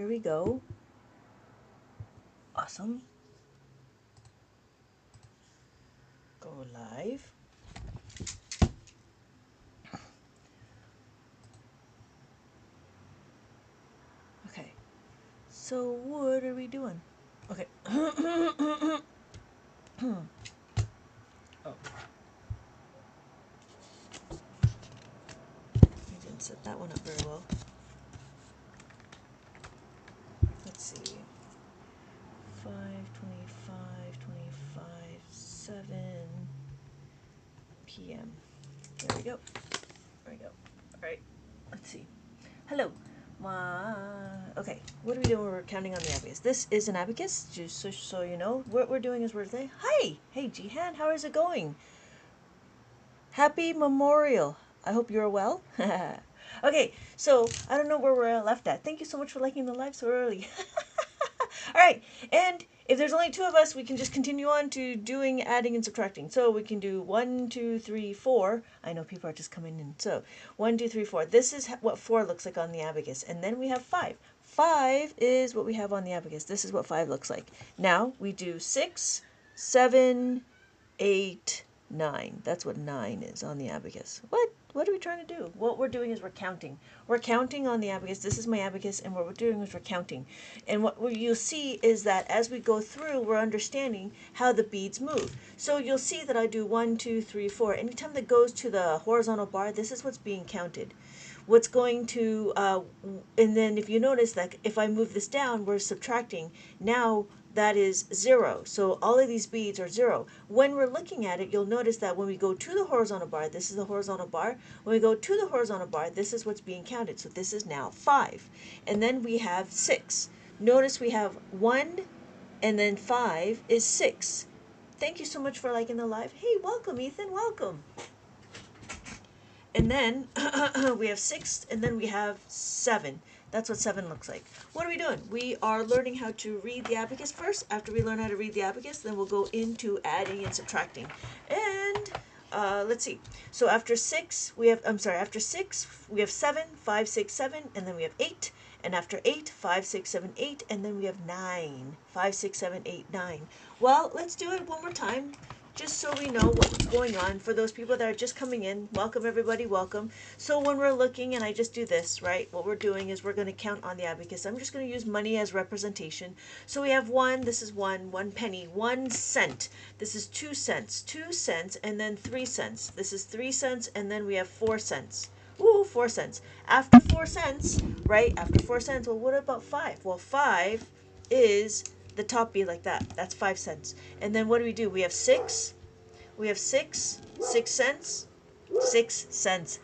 Here we go. Awesome. Go live. Okay. So what are we doing? Okay. Oh. I didn't set that one up very well. Let's see. 5:25, 7 p.m. There we go. There we go. All right. Let's see. Hello. Okay. What are we doing? We're counting on the abacus. This is an abacus, just so you know. What we're doing is we're saying, hi. Hey, Jihan, how is it going? Happy Memorial. I hope you're well. Okay, so I don't know where we're left at. Thank you so much for liking the live so early. All right, and if there's only two of us, we can just continue on to doing adding and subtracting. So we can do 1, 2, 3, 4. I know people are just coming in. So 1, 2, 3, 4. This is what 4 looks like on the abacus. And then we have 5. 5 is what we have on the abacus. This is what 5 looks like. Now we do 6, 7, 8, 9. That's what 9 is on the abacus. What are we trying to do? What we're doing is we're counting. We're counting on the abacus. This is my abacus, and what we're doing is we're counting. And what you'll see is that as we go through, we're understanding how the beads move. So you'll see that I do 1, 2, 3, 4. Anytime that goes to the horizontal bar, this is what's being counted. What's going to, and then if you notice that if I move this down, we're subtracting. Now that is 0. So all of these beads are 0. When we're looking at it, you'll notice that when we go to the horizontal bar, this is the horizontal bar. When we go to the horizontal bar, this is what's being counted. So this is now 5. And then we have 6. Notice we have 1 and then 5 is 6. Thank you so much for liking the live. Hey, welcome, Ethan. Welcome. And then we have 6, and then we have 7. That's what 7 looks like. What are we doing? We are learning how to read the abacus first. After we learn how to read the abacus, then we'll go into adding and subtracting. And let's see. So after 6, after 6, we have 7, 5, 6, 7, and then we have 8. And after 8, 5, 6, 7, 8, and then we have 9. 5, 6, 7, 8, 9. Well, let's do it one more time, just so we know what's going on. For those people that are just coming in, welcome everybody, welcome. So when we're looking, and I just do this, right, what we're doing is we're going to count on the abacus. I'm just going to use money as representation. So we have 1, this is 1 penny, 1 cent. This is 2 cents, 2 cents, and then 3 cents. This is 3 cents, and then we have 4 cents. Ooh, 4 cents. After 4 cents, right, after 4 cents, well, what about 5? Well, 5 is the top bead like that. That's 5 cents. And then what do? We have 6. We have 6 cents. 6 cents.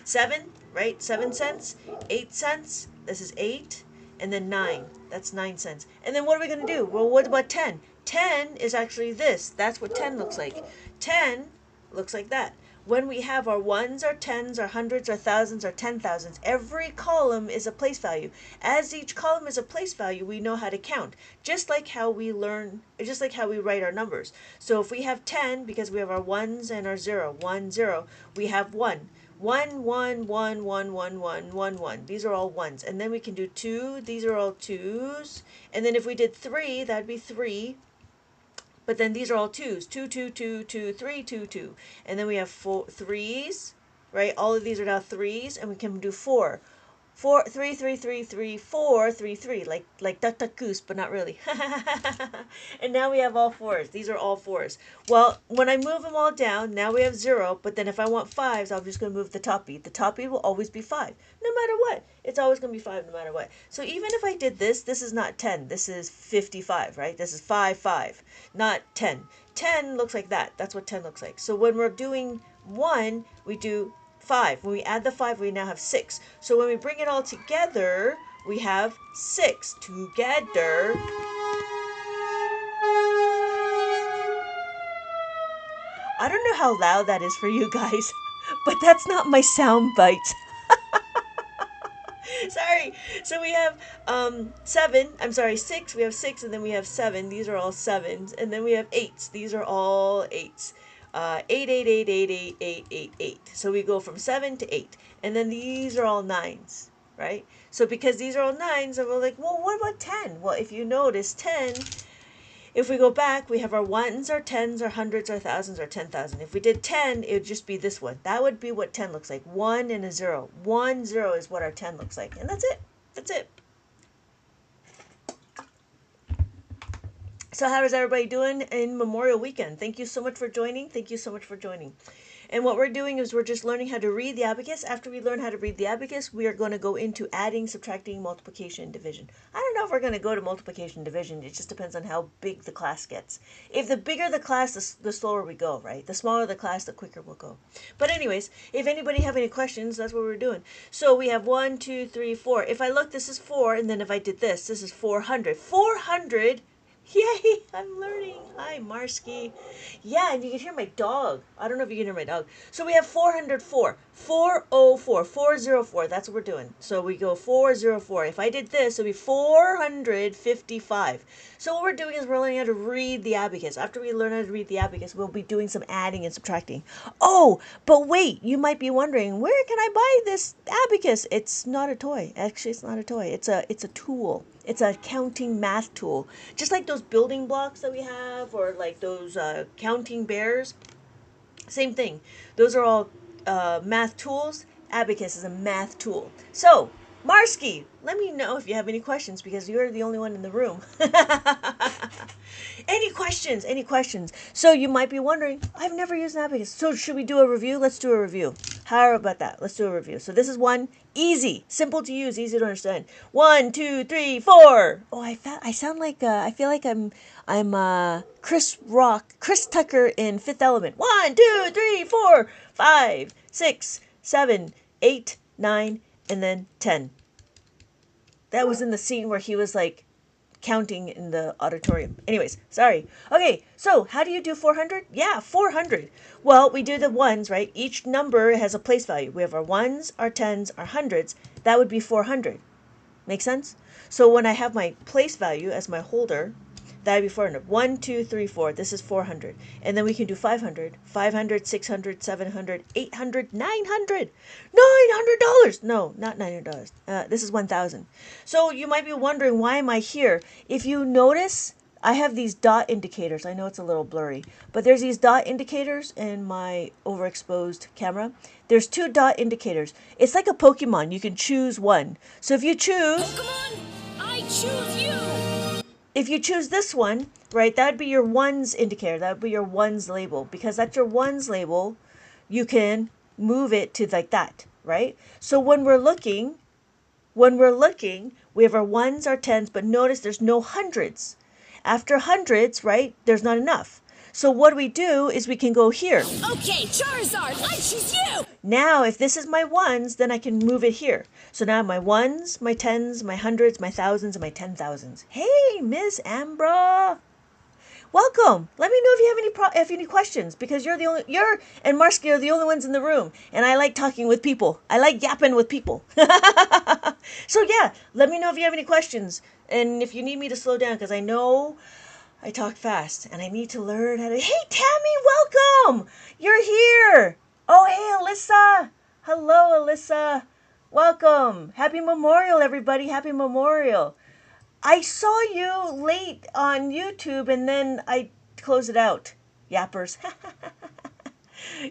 7, right? 7 cents. 8 cents. This is 8. And then 9. That's 9 cents. And then what are we going to do? Well, what about 10? 10 is actually this. That's what 10 looks like. 10 looks like that. When we have our ones, our tens, our hundreds, our thousands, our 10,000s, every column is a place value. As each column is a place value, we know how to count. Just like how we write our numbers. So if we have 10, because we have our ones and our 0, 1, 0, we have 1. 1, 1, 1, 1, 1, 1, 1, 1. These are all ones. And then we can do 2. These are all 2s. And then if we did 3, that'd be 3. But then these are all 2s. 2, 2, 2, 2, 3, 2, 2. And then we have 4 3s, right? All of these are now 3s, and we can do 4. 4, 3, 3, 3, 3, 4, 3, 3, like duck, duck, goose, but not really. And now we have all 4s. These are all 4s. Well, when I move them all down, now we have 0, but then if I want 5s, I'm just going to move the top bead. The top bead will always be 5, no matter what. It's always going to be 5 no matter what. So even if I did this, this is not 10. This is 55, right? This is 5, 5, not 10. 10 looks like that. That's what 10 looks like. So when we're doing 1, we do 5. When we add the 5, we now have 6. So when we bring it all together, we have 6 together. I don't know how loud that is for you guys, but that's not my sound bites. Sorry. So we have 6. We have 6, and then we have 7. These are all 7s. And then we have 8s. These are all 8s. 8, 8, 8, 8, 8, 8, 8, 8. So we go from 7 to 8. And then these are all 9s, right? So because these are all 9s, so we're like, well, what about 10? Well, if you notice, 10, if we go back, we have our 1s, our 10s, our 100s, our 1000s, our 10,000. If we did 10, it would just be this one. That would be what 10 looks like. 1 and a 0. 1, 0 is what our 10 looks like. And that's it. That's it. So how is everybody doing in Memorial Weekend? Thank you so much for joining. Thank you so much for joining. And what we're doing is we're just learning how to read the abacus. After we learn how to read the abacus, we are going to go into adding, subtracting, multiplication, and division. I don't know if we're going to go to multiplication and division. It just depends on how big the class gets. If the bigger the class, the slower we go, right? The smaller the class, the quicker we'll go. But anyways, if anybody have any questions, that's what we're doing. So we have 1, 2, 3, 4. If I look, this is 4, and then if I did this is 400. 400. Yay, I'm learning. Hi, Marsky. Yeah, and you can hear my dog. I don't know if you can hear my dog. So we have 404, 404, 404. That's what we're doing. So we go 404. If I did this, it would be 455. So what we're doing is we're learning how to read the abacus. After we learn how to read the abacus, we'll be doing some adding and subtracting. Oh, but wait, you might be wondering, where can I buy this abacus? It's not a toy. Actually, it's not a toy. It's a tool. It's a counting math tool. Just like those building blocks that we have, or like those counting bears. Same thing. Those are all math tools. Abacus is a math tool. So, Marsky, let me know if you have any questions, because you're the only one in the room. Any questions? Any questions? So you might be wondering, I've never used an abacus. So should we do a review? Let's do a review. How about that? Let's do a review. So this is one. Easy, simple to use, easy to understand. 1, 2, 3, 4. Oh, I sound like I feel like I'm Chris Tucker in Fifth Element. 1, 2, 3, 4, 5, 6, 7, 8, 9, and then 10. That was in the scene where he was like counting in the auditorium. Anyways, sorry. Okay, so how do you do 400? Yeah, 400. Well, we do the ones, right? Each number has a place value. We have our ones, our tens, our hundreds. That would be 400. Make sense? So when I have my place value as my holder, that would be 400. 1, 2, 3, 4. This is 400. And then we can do 500, 500, 600, 700, 800, 900. $900. No, not $900. This is 1,000. So you might be wondering, why am I here? If you notice, I have these dot indicators. I know it's a little blurry, but there's these dot indicators in my overexposed camera. There's 2 dot indicators. It's like a Pokemon. You can choose one. So if you choose... Pokemon, I choose you! If you choose this one, right, that would be your ones indicator. That would be your ones label. Because that's your ones label, you can move it to like that, right? So when we're looking, we have our ones, our tens, but notice there's no hundreds. After hundreds, right, there's not enough. So what we do is we can go here. Okay, Charizard, I choose you! Now, if this is my ones, then I can move it here. So now my ones, my tens, my hundreds, my thousands, and my 10,000s. Hey, Miss Ambra! Welcome. Let me know if you have any questions, because you're and Marsky are the only ones in the room, and I like talking with people. I like yapping with people. So yeah, let me know if you have any questions, and if you need me to slow down, because I know I talk fast, and I need to learn how to... Hey, Tammy, welcome! You're here! Oh, hey, Alyssa! Hello, Alyssa! Welcome! Happy Memorial, everybody! Happy Memorial! I saw you late on YouTube, and then I closed it out. Yappers.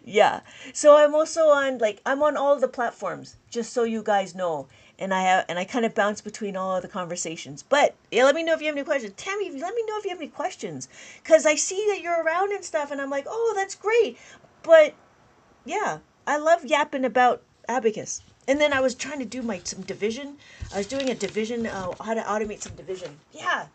Yeah. So I'm also on, I'm on all the platforms, just so you guys know. And I kind of bounce between all of the conversations. But yeah, let me know if you have any questions. Tammy, let me know if you have any questions. Because I see that you're around and stuff, and I'm like, oh, that's great. But yeah, I love yapping about abacus. And then I was trying to do some division. I was doing a division, how to automate some division. Yeah.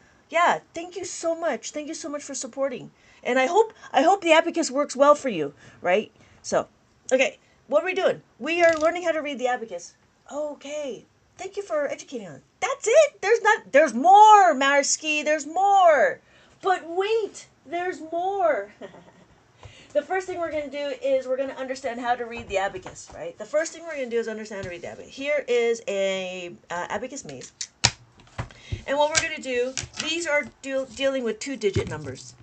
Thank you so much. Thank you so much for supporting. And I hope the abacus works well for you, right? So, okay, what are we doing? We are learning how to read the abacus. Okay. Thank you for educating on it. That's it. There's more, Marsky. There's more. But wait, there's more. The first thing we're going to do is we're going to understand how to read the abacus, right? The first thing we're going to do is understand how to read the abacus. Here is a abacus maze. And what we're going to do, these are dealing with 2-digit numbers.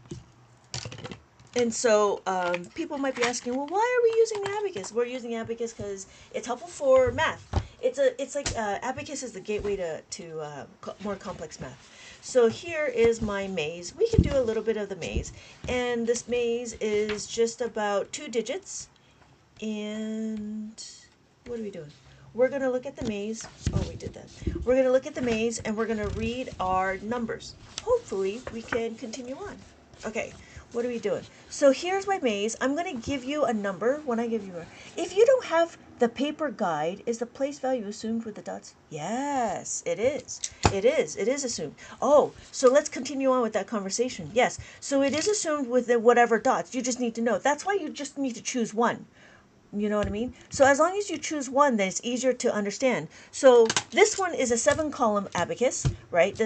And so people might be asking, well, why are we using the abacus? We're using abacus because it's helpful for math. it's like Abacus is the gateway to more complex math. So here is my maze. We can do a little bit of the maze, and this maze is just about 2 digits. And what are we doing? We're going to look at the maze. Oh, we did that. We're going to look at the maze, and we're going to read our numbers. Hopefully, we can continue on. Okay, what are we doing? So here's my maze. I'm going to give you a number when I give you a... If you don't have the paper guide, is the place value assumed with the dots? Yes, it is. It is. It is assumed. Oh, so let's continue on with that conversation. Yes, so it is assumed with the whatever dots. You just need to know. That's why you just need to choose one. You know what I mean? So as long as you choose one, then it's easier to understand. So this one is a 7-column abacus, right?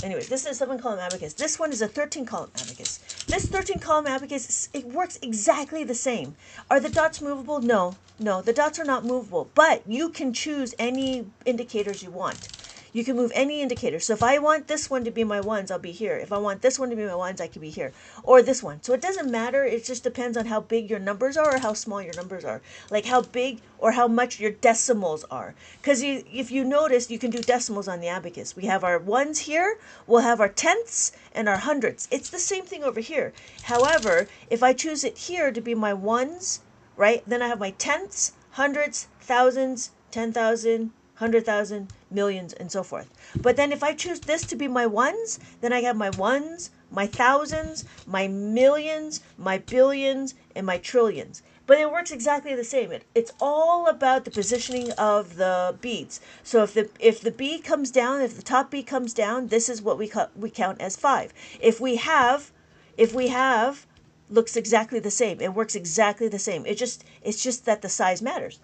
Anyways, this is a 7-column abacus. This one is a 13-column abacus. This 13-column abacus, it works exactly the same. Are the dots movable? No, the dots are not movable. But you can choose any indicators you want. You can move any indicator. So if I want this one to be my ones, I'll be here. If I want this one to be my ones, I can be here. Or this one. So it doesn't matter. It just depends on how big your numbers are or how small your numbers are. Like how big or how much your decimals are. Because if you notice, you can do decimals on the abacus. We have our ones here. We'll have our tenths and our hundredths. It's the same thing over here. However, if I choose it here to be my ones, right, then I have my tenths, hundredths, thousands, 10,000, 100,000, millions, and so forth. But then if I choose this to be my ones, then I have my ones, my thousands, my millions, my billions, and my trillions. But it works exactly the same. It's all about the positioning of the beads. So if the bead comes down, if the top bead comes down, this is what we count as 5. If we have, looks exactly the same. It works exactly the same. It's just that the size matters.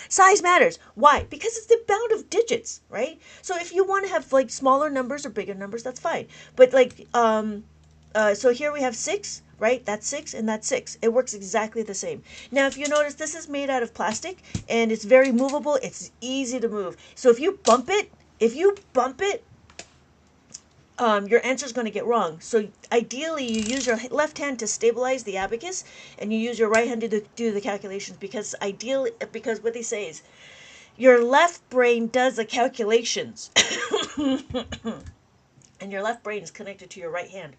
Size matters. Why? Because it's the amount of digits, right? So if you want to have like smaller numbers or bigger numbers, that's fine. But like, so here we have 6, right? That's 6 and that's 6. It works exactly the same. Now, if you notice, this is made out of plastic and it's very movable. It's easy to move. So if you bump it, your answer is going to get wrong. So ideally, you use your left hand to stabilize the abacus, and you use your right hand to do the calculations. Because what they say is, your left brain does the calculations, and your left brain is connected to your right hand.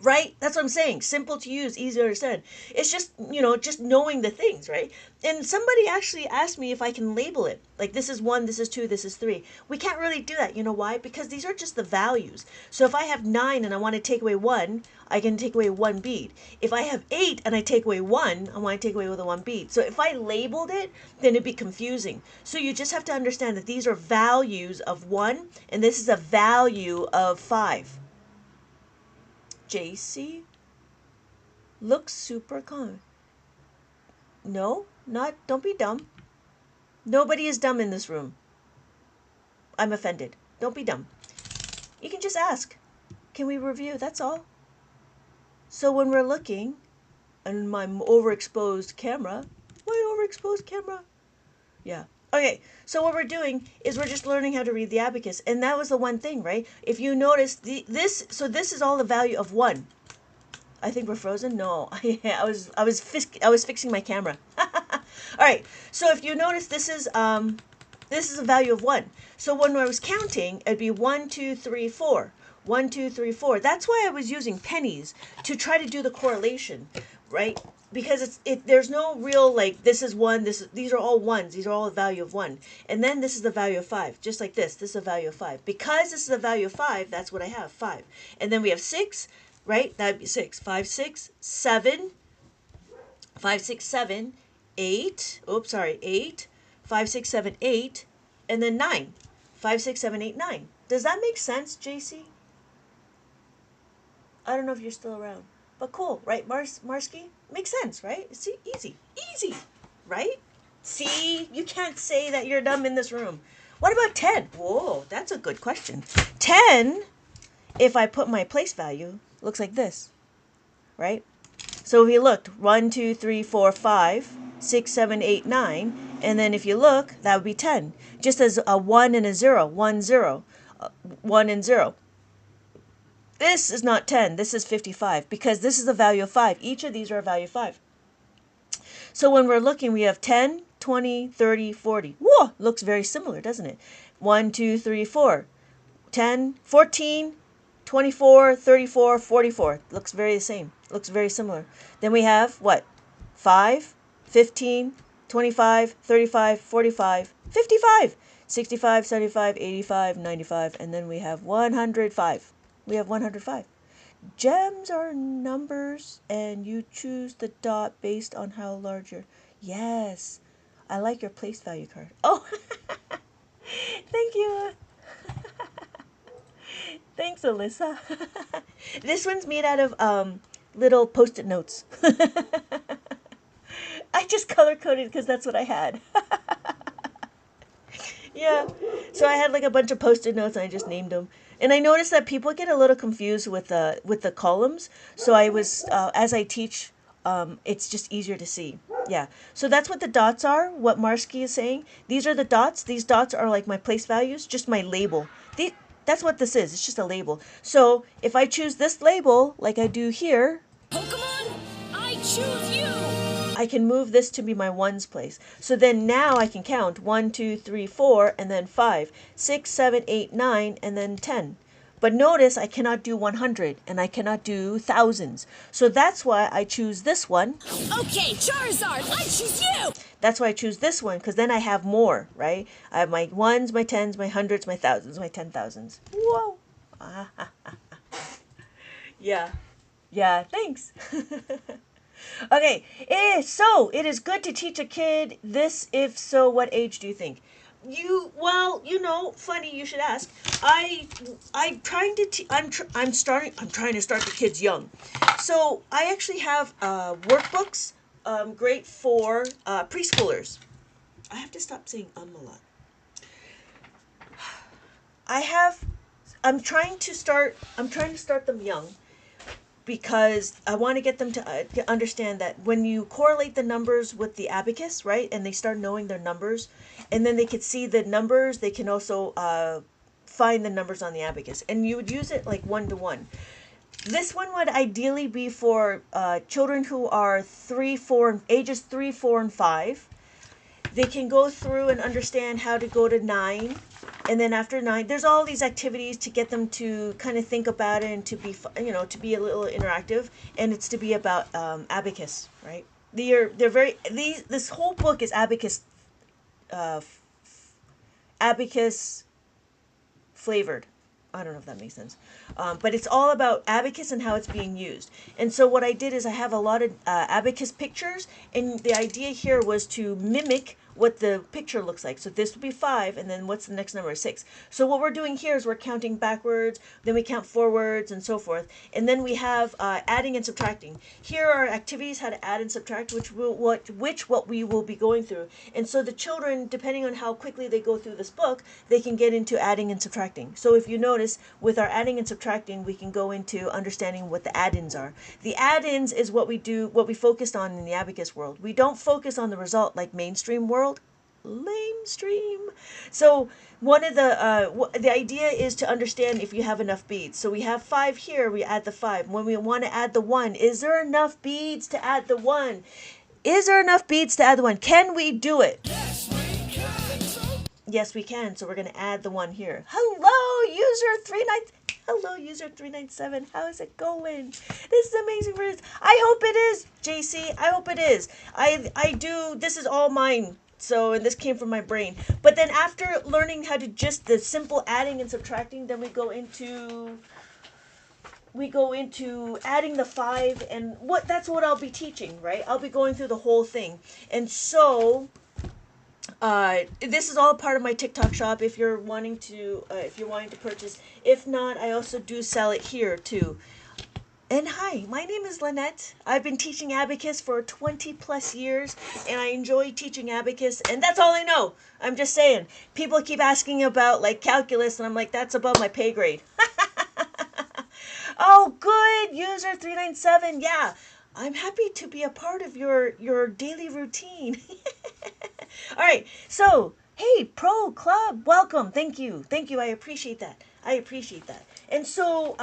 Right? That's what I'm saying. Simple to use, easy to understand. It's just, just knowing the things, right? And somebody actually asked me if I can label it. Like, this is 1, this is 2, this is 3. We can't really do that. You know why? Because these are just the values. So if I have 9 and I want to take away 1, I can take away 1 bead. If I have 8 and I take away 1, I want to take away the 1 bead. So if I labeled it, then it'd be confusing. So you just have to understand that these are values of 1, and this is a value of 5. JC looks super calm. No, don't be dumb. Nobody is dumb in this room. I'm offended. Don't be dumb. You can just ask. Can we review? That's all. So when we're looking on my overexposed camera, yeah. Okay, so what we're doing is we're just learning how to read the abacus, and that was the one thing, right? If you notice, this is all the value of 1. I think we're frozen. No, I was fixing my camera. All right, so if you notice, this is a value of 1. So when I was counting, it'd be 1, 2, 3, 4. 1, 2, 3, 4. That's why I was using pennies to try to do the correlation, right? Because there's no real, like, this is 1, these are all 1s, these are all a value of 1. And then this is the value of 5, just like this is a value of 5. Because this is a value of 5, that's what I have, 5. And then we have 6, right? That'd be 6. 5, 6, 7, 5, 6, 7, 8, 8, 5, 6, 7, 8, and then 9. 5, 6, 7, 8, 9. Does that make sense, JC? I don't know if you're still around. But cool, right, Marsky? Makes sense, right? See, easy, right? See, you can't say that you're dumb in this room. What about 10? Whoa, that's a good question. 10, if I put my place value, looks like this, right? So if you looked, 1, 2, 3, 4, 5, 6, 7, 8, 9, and then if you look, that would be 10. Just as a 1 and a 0, 1, 0, 1 and 0. This is not 10, this is 55, because this is the value of 5. Each of these are a value of 5. So when we're looking, we have 10, 20, 30, 40. Whoa, looks very similar, doesn't it? 1, 2, 3, 4. 10, 14, 24, 34, 44. Looks very the same. Looks very similar. Then we have what? 5, 15, 25, 35, 45, 55, 65, 75, 85, 95, and then we have 105. We have 105. Gems are numbers, and you choose the dot based on how large your... Yes. I like your place value card. Oh, thank you. Thanks, Alyssa. This one's made out of little post-it notes. I just color-coded because that's what I had. Yeah. So I had like a bunch of post-it notes and I just named them. And I noticed that people get a little confused with the columns. So I was as I teach, it's just easier to see. Yeah. So that's what the dots are. What Marsky is saying. These are the dots. These dots are like my place values, just my label. That's what this is. It's just a label. So if I choose this label, like I do here, Pokemon, I choose you. I can move this to be my ones place. So then now I can count 1, 2, 3, 4, and then 5, 6, 7, 8, 9, and then 10. But notice I cannot do 100 and I cannot do thousands. So that's why I choose this one. Okay, Charizard, I choose you. That's why I choose this one, because then I have more, right? I have my ones, my tens, my hundreds, my thousands, my 10,000s. Whoa. Yeah. Yeah, thanks. Okay, so it is good to teach a kid this. If so, what age do you think? Funny you should ask. I'm trying to I'm trying to start the kids young. So I actually have workbooks, great for preschoolers. I have to stop saying a lot. I'm trying to start them young, because I want to get them to understand that when you correlate the numbers with the abacus, right, and they start knowing their numbers, and then they could see the numbers, they can also find the numbers on the abacus, and you would use it like 1-to-1. This one would ideally be for children who are ages 3, 4, and 5. They can go through and understand how to go to 9. And then after 9, there's all these activities to get them to kind of think about it and to be, to be a little interactive. And it's to be about abacus, right? This whole book is abacus flavored. I don't know if that makes sense. But it's all about abacus and how it's being used. And so what I did is I have a lot of abacus pictures. And the idea here was to mimic what the picture looks like. So this would be 5, and then what's the next number? 6. So what we're doing here is we're counting backwards, then we count forwards, and so forth. And then we have adding and subtracting. Here are activities how to add and subtract, which what we will be going through. And so the children, depending on how quickly they go through this book, they can get into adding and subtracting. So if you notice, with our adding and subtracting, we can go into understanding what the add-ins are. The add-ins is what we focused on in the abacus world. We don't focus on the result like mainstream world. Lamestream. So one of the idea is to understand if you have enough beads. So we have 5 here, we add the 5. When we want to add the 1, is there enough beads to add the 1? Is there enough beads to add the 1? Can we do it? Yes, we can. Yes, we can. So we're going to add the 1 here. Hello, user 39. Hello, user 397. How is it going? This is amazing. I hope it is, JC. I hope it is. I do. This is all mine. So, and this came from my brain. But then after learning how to just the simple adding and subtracting, then we go into adding the 5, and that's what I'll be teaching, right? I'll be going through the whole thing. And so this is all part of my TikTok shop if you're wanting to purchase. If not, I also do sell it here too. And hi, my name is Lynette. I've been teaching abacus for 20 plus years, and I enjoy teaching abacus, and that's all I know. I'm just saying. People keep asking about like calculus, and I'm like, that's above my pay grade. Oh, good, user 397. Yeah, I'm happy to be a part of your daily routine. All right, so hey, Pro Club, welcome. Thank you. I appreciate that. And so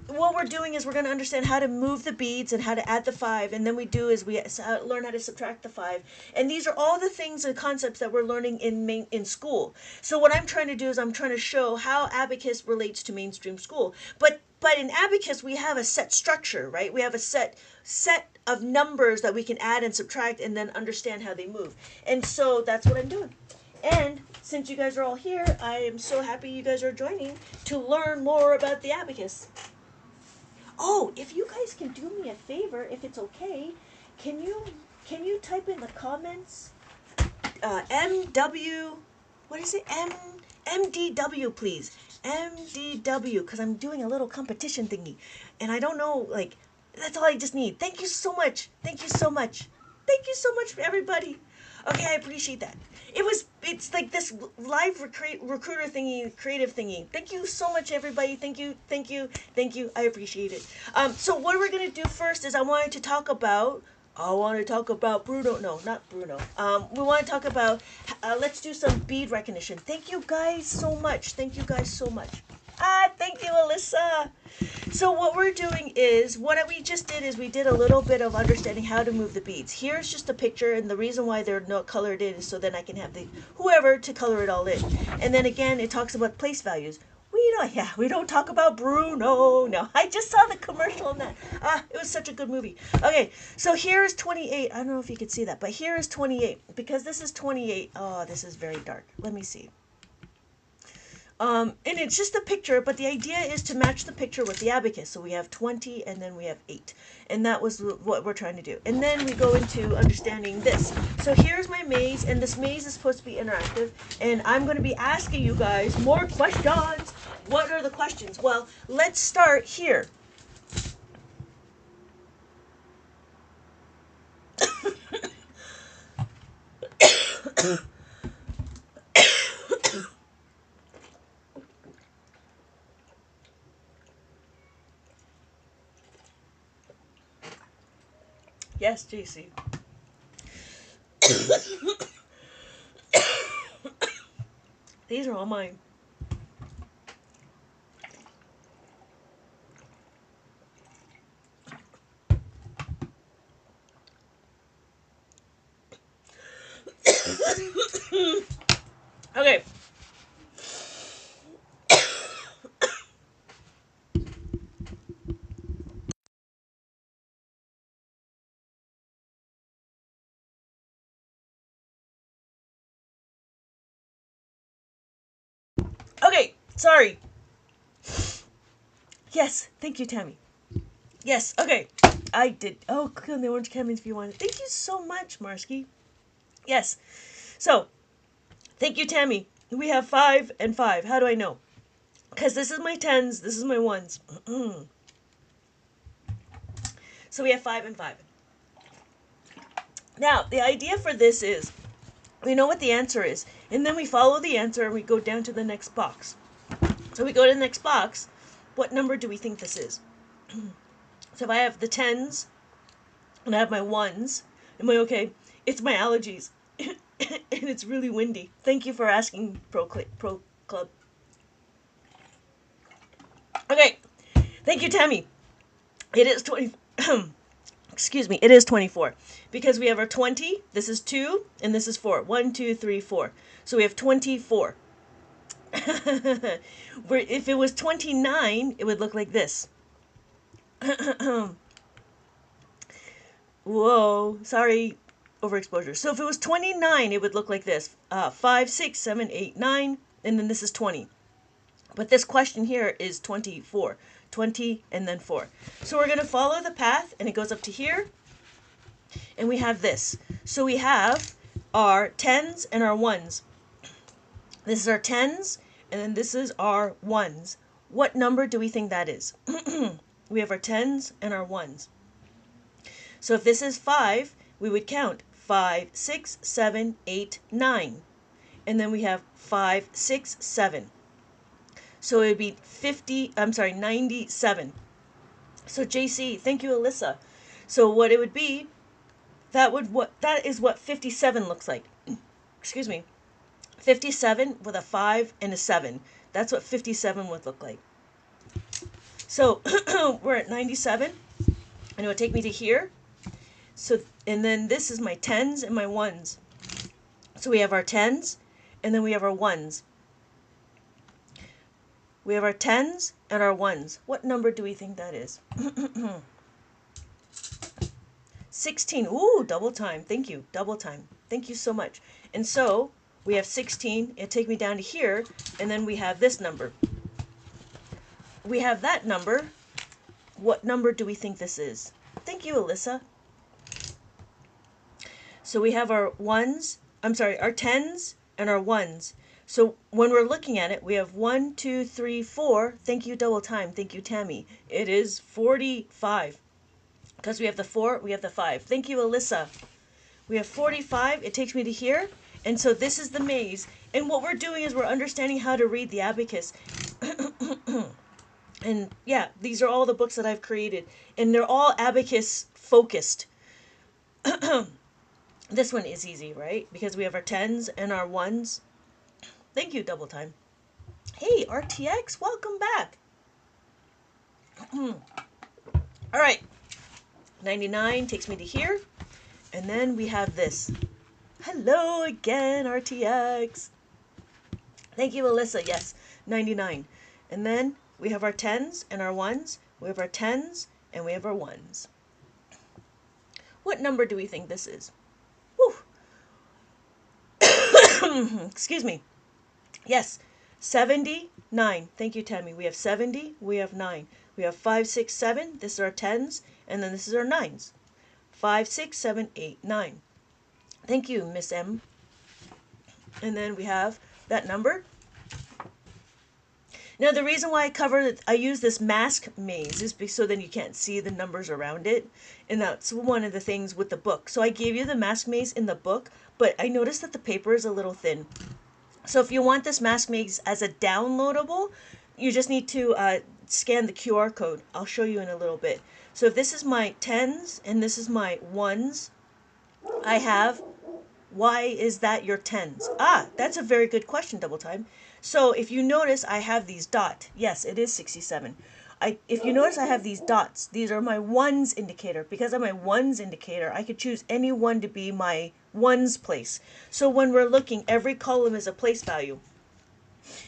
what we're doing is we're going to understand how to move the beads and how to add the 5, and then we learn how to subtract the 5. And these are all the things and concepts that we're learning in school. So what I'm trying to do is I'm trying to show how abacus relates to mainstream school. But in abacus we have a set structure, right? We have a set of numbers that we can add and subtract and then understand how they move. And so that's what I'm doing. And since you guys are all here, I am so happy you guys are joining to learn more about the abacus. Oh, if you guys can do me a favor, if it's okay, can you type in the comments MW, what is it? MDW, please. MDW, because I'm doing a little competition thingy. And I don't know, like, that's all I just need. Thank you so much. Thank you so much. Thank you so much, everybody. Okay, I appreciate that. It's like this live recruiter thingy, creative thingy. Thank you so much, everybody. Thank you. I appreciate it. So what we're gonna do first is I want to talk about Bruno. No, not Bruno. We want to talk about, let's do some bead recognition. Thank you guys so much. Thank you guys so much. Thank you, Alyssa. So what we're doing is, what we just did is we did a little bit of understanding how to move the beads. Here's just a picture, and the reason why they're not colored in is so then I can have whoever to color it all in. And then again, it talks about place values. We don't talk about Bruno. No, I just saw the commercial on that. It was such a good movie. Okay, so here is 28. I don't know if you can see that, but here is 28. Because this is 28. Oh, this is very dark. Let me see. And it's just a picture, but the idea is to match the picture with the abacus. So we have 20 and then we have 8. And that was what we're trying to do. And then we go into understanding this. So here's my maze, and this maze is supposed to be interactive. And I'm going to be asking you guys more questions. What are the questions? Well, let's start here. Yes, JC. These are all mine. Okay. Okay, sorry. Yes, thank you, Tammy. Yes, okay. I did. Oh, click on the orange comments if you want it. Thank you so much, Marsky. Yes. So, thank you, Tammy. We have 5 and 5. How do I know? Because this is my 10s, this is my 1s. So we have 5 and 5. Now, the idea for this is, we know what the answer is, and then we follow the answer and we go down to the next box. So we go to the next box. What number do we think this is? So if I have the 10s and I have my 1s, am I okay? It's my allergies. And it's really windy. Thank you for asking, Pro Club. Okay. Thank you, Tammy. It is 20. Excuse me. It is 24. Because we have our 20. This is 2. And this is 4. 1, 2, 3, 4. So we have 24. If it was 29, it would look like this. Whoa. Sorry. Overexposure. So if it was 29, it would look like this. 5, 6, 7, 8, 9. And then this is 20. But this question here is 24. 20 and then 4. So we're going to follow the path, and it goes up to here. And we have this. So we have our 10s and our 1s. This is our 10s, and then this is our 1s. What number do we think that is? We have our 10s and our 1s. So if this is 5, we would count 5, 6, 7, 8, 9. And then we have 5, 6, 7. So it would be 97. So JC, thank you, Alyssa. So what it would be, that is what 57 looks like. Excuse me. 57 with a 5 and a 7. That's what 57 would look like. So we're at 97, and it would take me to here. So, and then this is my tens and my ones. So we have our tens, and then we have our ones. We have our tens and our ones. What number do we think that is? 16. Ooh, double time. Thank you. Double time. Thank you so much. And so we have 16. It'll take me down to here, and then we have this number. We have that number. What number do we think this is? Thank you, Alyssa. So we have our ones, our tens and our ones. So when we're looking at it, we have 1, 2, 3, 4. Thank you, double time. Thank you, Tammy. It is 45. Because we have the 4, we have the 5. Thank you, Alyssa. We have 45. It takes me to here. And so this is the maze. And what we're doing is we're understanding how to read the abacus. And yeah, these are all the books that I've created. And they're all abacus focused. This one is easy, right? Because we have our tens and our ones. Thank you, double time. Hey, RTX, welcome back. All right. 99 takes me to here. And then we have this. Hello again, RTX. Thank you, Alyssa. Yes, 99. And then we have our tens and our ones. We have our tens and we have our ones. What number do we think this is? Whew. Excuse me. Yes, 79. Thank you, Tammy. We have 70. We have 9. We have 5, 6, 7. This is our tens. And then this is our nines. 5, 6, 7, 8, 9. Thank you, Miss M. And then we have that number. Now, the reason why I use this mask maze is so then you can't see the numbers around it. And that's one of the things with the book. So I gave you the mask maze in the book, but I noticed that the paper is a little thin. So if you want this mask maze as a downloadable, you just need to scan the QR code. I'll show you in a little bit. So if this is my tens and this is my ones, I have, why is that your tens? Ah, that's a very good question, double time. So if you notice, I have these dots. Yes, it is 67. If you notice, I have these dots. These are my ones indicator. Because I'm my ones indicator, I could choose any one to be my ones place. So when we're looking, every column is a place value.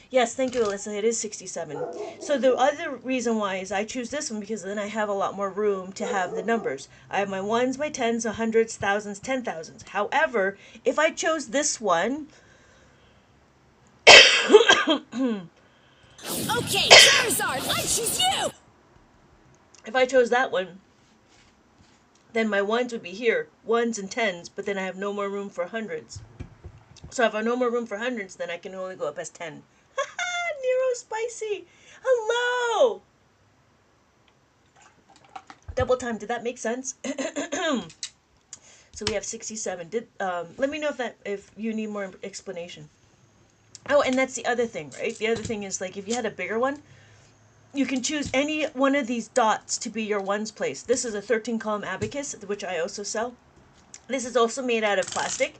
Yes, thank you, Alyssa. It is 67. So the other reason why is I choose this one because then I have a lot more room to have the numbers. I have my ones, my tens, hundreds, thousands, 10,000s. However, if I chose this one... Okay, Charizard, I choose you! If I chose that one, then my ones would be here, ones and tens, but then I have no more room for hundreds. So if I have no more room for hundreds, then I can only go up as 10. Nero Spicy! Hello! Double time, did that make sense? So we have 67. Let me know if you need more explanation. Oh, and that's the other thing, right? The other thing is, like, if you had a bigger one, you can choose any one of these dots to be your ones place. This is a 13-column abacus, which I also sell. This is also made out of plastic,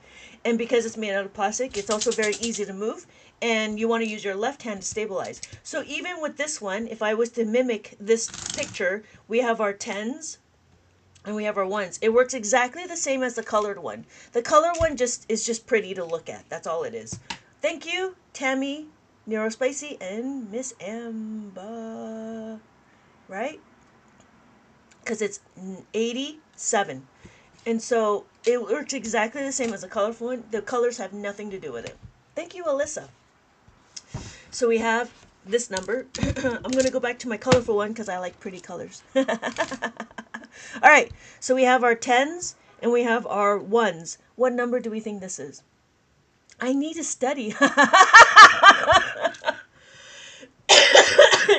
and because it's made out of plastic, it's also very easy to move, and you want to use your left hand to stabilize. So even with this one, if I was to mimic this picture, we have our tens, and we have our ones. It works exactly the same as the colored one. The color one is just pretty to look at. That's all it is. Thank you, Tammy, Nero Spicy, and Miss Amber. Right? Because it's 87. And so it works exactly the same as the colorful one. The colors have nothing to do with it. Thank you, Alyssa. So we have this number. I'm going to go back to my colorful one because I like pretty colors. All right. So we have our tens and we have our ones. What number do we think this is? I need to study.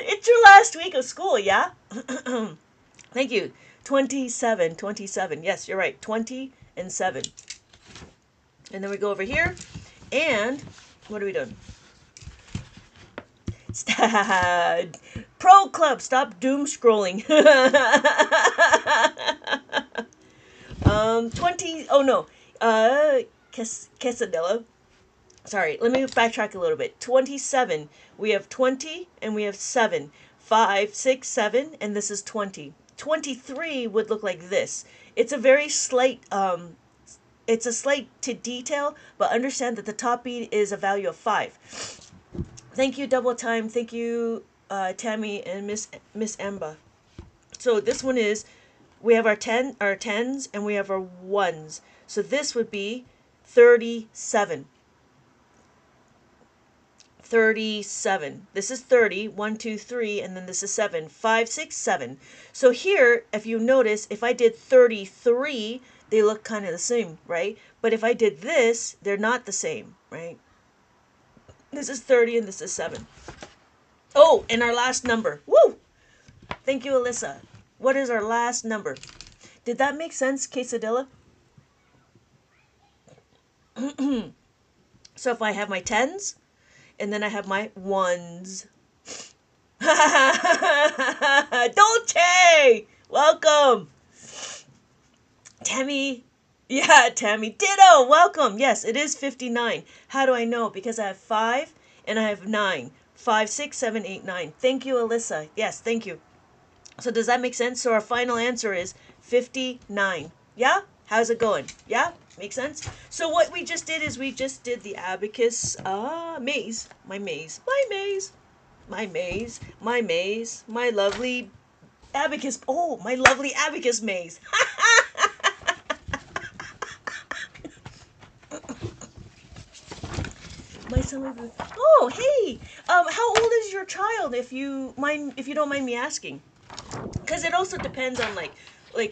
It's your last week of school, yeah? Thank you. 27. Yes, you're right. 20 and 7. And then we go over here. And what are we doing? Pro Club, stop doom scrolling. 20. Oh no. Quesadilla. Sorry, let me backtrack a little bit. 27. We have 20 and we have 7. 5, 6, 7, and this is 20. 23 would look like this. It's a very slight, it's a slight to detail, but understand that the top bead is a value of 5. Thank you, Double Time. Thank you, Tammy and Miss Emba. So this one is, we have our tens, and we have our ones. So this would be 37. 37. This is 30. 1, 2, 3, and then this is 7. 5, 6, 7. So here, if you notice, if I did 33, they look kind of the same, right? But if I did this, they're not the same, right? This is 30 and this is 7. Oh, and our last number. Woo! Thank you, Alyssa. What is our last number? Did that make sense, Quesadilla? So if I have my tens, and then I have my ones. Dolce! Welcome! Tammy. Yeah, Tammy. Ditto! Welcome! Yes, it is 59. How do I know? Because I have 5 and I have 9. 5, 6, 7, 8, 9. Thank you, Alyssa. Yes, thank you. So does that make sense? So our final answer is 59. Yeah? How's it going? Yeah? Make sense? So what we just did is we just did the abacus maze. My maze. My maze. My maze. My maze. My lovely abacus. Oh, my lovely abacus maze. My son. Oh, hey. How old is your child, if you don't mind me asking? Because it also depends on like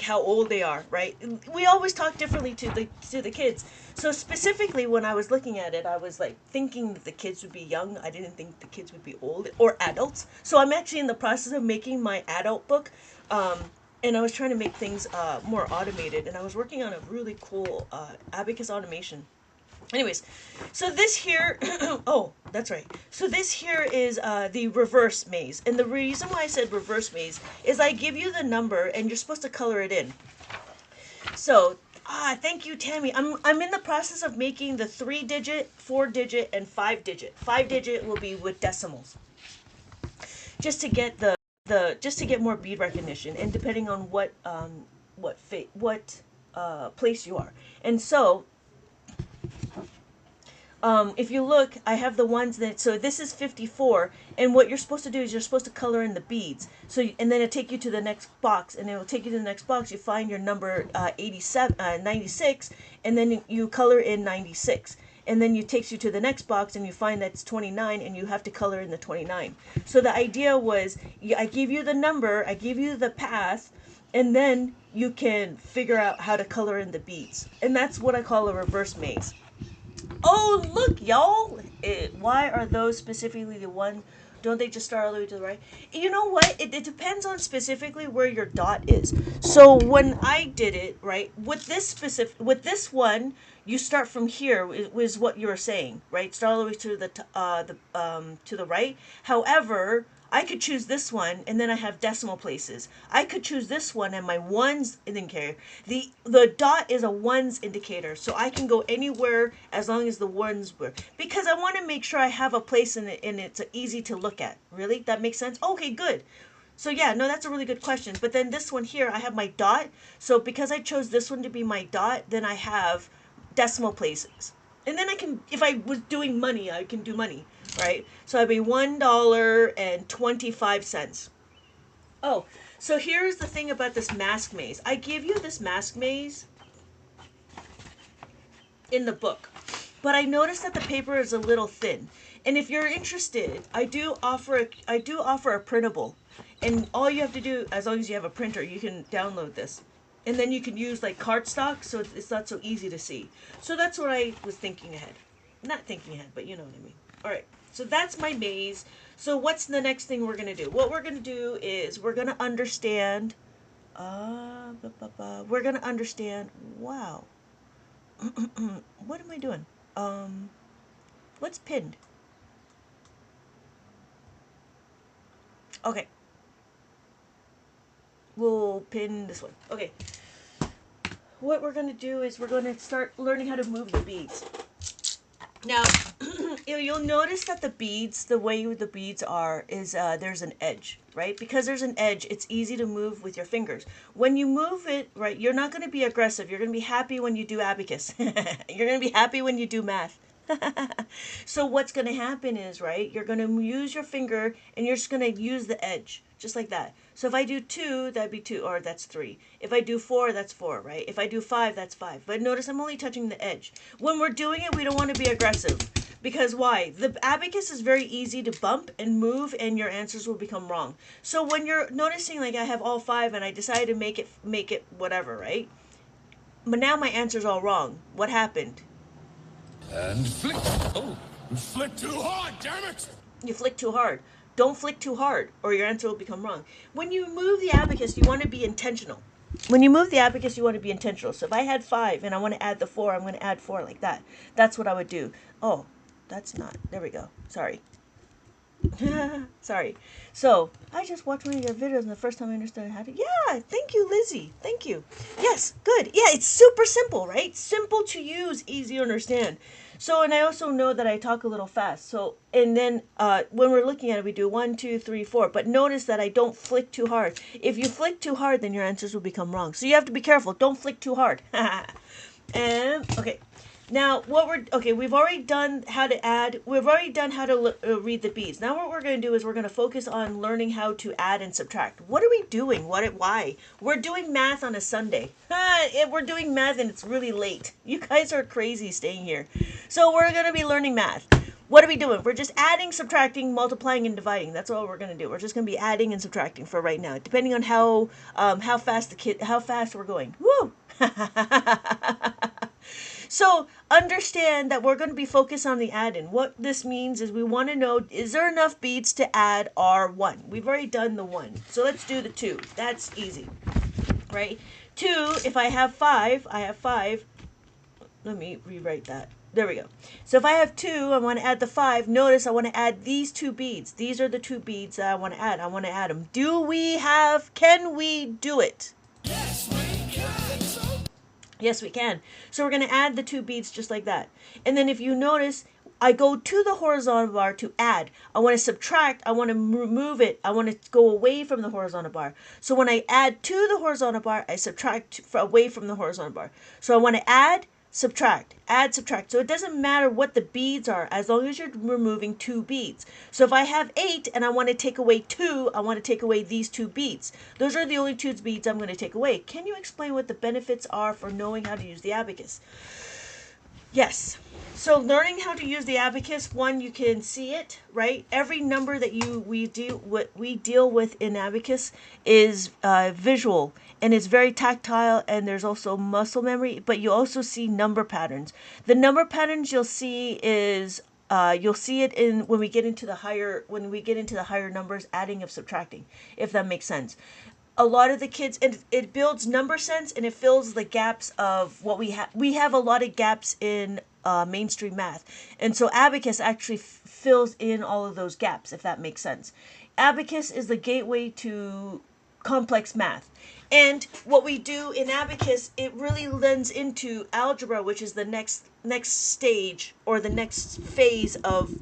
how old they are, right? We always talk differently to the kids. So specifically when I was looking at it, I was like thinking that the kids would be young. I didn't think the kids would be old or adults. So I'm actually in the process of making my adult book, and I was trying to make things more automated, and I was working on a really cool abacus automation. Anyways, so this here, oh, that's right. So this here is the reverse maze. And the reason why I said reverse maze is I give you the number and you're supposed to color it in. So, thank you, Tammy. I'm in the process of making the 3-digit, 4-digit, and 5-digit. 5-digit will be with decimals. Just to get just to get more bead recognition, and depending on what place you are. And so if you look, I have the ones that, so this is 54, and what you're supposed to do is you're supposed to color in the beads. So, and then it'll take you to the next box, and it will take you to the next box. You find your number 96, and then you color in 96. And then it takes you to the next box, and you find that it's 29, and you have to color in the 29. So the idea was, I give you the number, I give you the path, and then you can figure out how to color in the beads. And that's what I call a reverse maze. Oh, look, y'all. Why are those specifically the one? Don't they just start all the way to the right? You know what? It depends on specifically where your dot is. So when I did it, right, with this one, you start from here, was what you were saying, right? Start all the way to to the right. However, I could choose this one, and then I have decimal places. I could choose this one, and my ones indicator. The dot is a ones indicator, so I can go anywhere as long as the ones were. Because I want to make sure I have a place in it, and it's easy to look at. Really? That makes sense? Okay, good. So yeah, no, that's a really good question. But then this one here, I have my dot. So because I chose this one to be my dot, then I have decimal places. And then I can, if I was doing money, I can do money, right? So I'd be $1.25. Oh, so here's the thing about this mask maze. I give you this mask maze in the book, but I noticed that the paper is a little thin. And if you're interested, I do offer a printable, and all you have to do, as long as you have a printer, you can download this. And then you can use like cardstock, so it's not so easy to see. So that's what I was thinking ahead. Not thinking ahead, but you know what I mean. All right, so that's my maze. So what's the next thing we're going to do? What we're going to do is we're going to understand, we're going to understand, wow. What am I doing? What's pinned? Okay. We'll pin this one. Okay. What we're going to do is we're going to start learning how to move the beads. Now, You'll notice that the beads, the way the beads are, is there's an edge, right? Because there's an edge, it's easy to move with your fingers. When you move it, right, you're not going to be aggressive. You're going to be happy when you do abacus. You're going to be happy when you do math. So what's going to happen is, right, you're going to use your finger and you're just going to use the edge, just like that. So if I do 2, that'd be 2, or that's 3. If I do 4, that's 4, right? If I do 5, that's 5. But notice I'm only touching the edge. When we're doing it, we don't want to be aggressive. Because why? The abacus is very easy to bump and move, and your answers will become wrong. So when you're noticing, like, I have all 5 and I decided to make it whatever, right? But now my answer's all wrong. What happened? And flick. Oh, you flick too hard, damn it! You flick too hard. Don't flick too hard, or your answer will become wrong. When you move the abacus, you want to be intentional. When you move the abacus, you want to be intentional. So if I had 5 and I want to add the 4, I'm going to add 4 like that. That's what I would do. Oh, that's not. There we go. Sorry. Sorry. So I just watched one of your videos and the first time I understood how to. Yeah, thank you, Lizzie. Thank you. Yes, good. Yeah, it's super simple, right? Simple to use, easy to understand. So, and I also know that I talk a little fast. So, and then when we're looking at it, we do 1, 2, 3, 4. But notice that I don't flick too hard. If you flick too hard, then your answers will become wrong. So you have to be careful. Don't flick too hard. And okay. Now, we've already done how to add, we've already done how to read the beads. Now what we're going to do is we're going to focus on learning how to add and subtract. What are we doing? Why? We're doing math on a Sunday. We're doing math and it's really late. You guys are crazy staying here. So we're going to be learning math. What are we doing? We're just adding, subtracting, multiplying, and dividing. That's all we're going to do. We're just going to be adding and subtracting for right now, depending on how fast we're going. Woo! So understand that we're going to be focused on the add-in. What this means is we want to know, is there enough beads to add our 1? We've already done the 1. So let's do the 2. That's easy, right? 2, if I have 5, let me rewrite that. There we go. So if I have 2, I want to add the 5. Notice I want to add these 2 beads. These are the 2 beads that I want to add. I want to add them. Can we do it? Yes, we can. Yes, we can. So we're going to add the 2 beads just like that. And then if you notice, I go to the horizontal bar to add. I want to subtract. I want to remove it. I want to go away from the horizontal bar. So when I add to the horizontal bar, I subtract away from the horizontal bar. So I want to add, subtract, add, subtract. So it doesn't matter what the beads are as long as you're removing 2 beads. So if I have 8 and I want to take away 2, I want to take away these 2 beads. Those are the only 2 beads I'm going to take away. Can you explain what the benefits are for knowing how to use the abacus? Yes. So learning how to use the abacus, one, you can see it, right? Every number that we deal with in abacus is visual, and it's very tactile, and there's also muscle memory, but you also see number patterns. The number patterns you'll see is you'll see it in when we get into the higher numbers, adding of subtracting, if that makes sense. A lot of the kids, and it builds number sense, and it fills the gaps of what we have. We have a lot of gaps in mainstream math, and so abacus actually fills in all of those gaps, if that makes sense. Abacus is the gateway to complex math. And what we do in abacus, it really lends into algebra, which is the next stage or the next phase of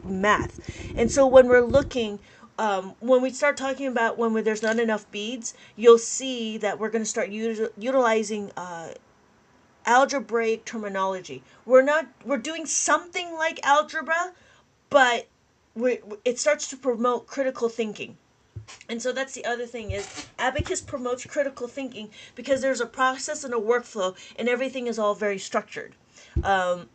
math. And so when we're looking, when we start talking about when there's not enough beads, you'll see that we're going to start utilizing algebraic terminology. We're doing something like algebra, but it starts to promote critical thinking. And so that's the other thing is abacus promotes critical thinking because there's a process and a workflow, and everything is all very structured. The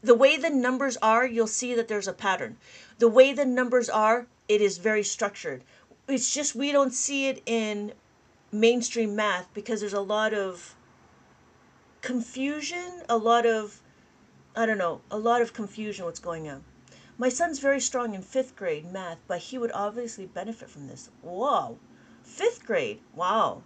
way the numbers are, you'll see that there's a pattern. The way the numbers are, it is very structured. It's just we don't see it in mainstream math because there's a lot of confusion, a lot of confusion what's going on. My son's very strong in 5th grade math, but he would obviously benefit from this. Whoa. 5th grade. Wow.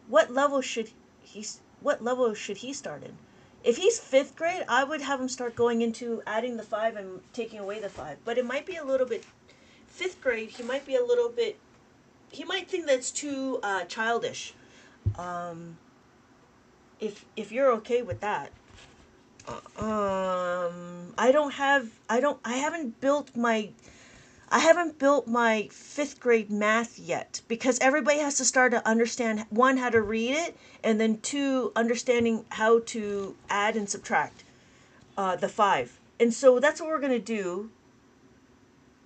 What level should he start in? If he's 5th grade, I would have him start going into adding the 5 and taking away the 5. But it might be a little bit 5th grade, he might think that's too childish. If you're okay with that. I haven't built my fifth grade math yet because everybody has to start to understand, one, how to read it, and then two, understanding how to add and subtract the five. And so that's what we're going to do.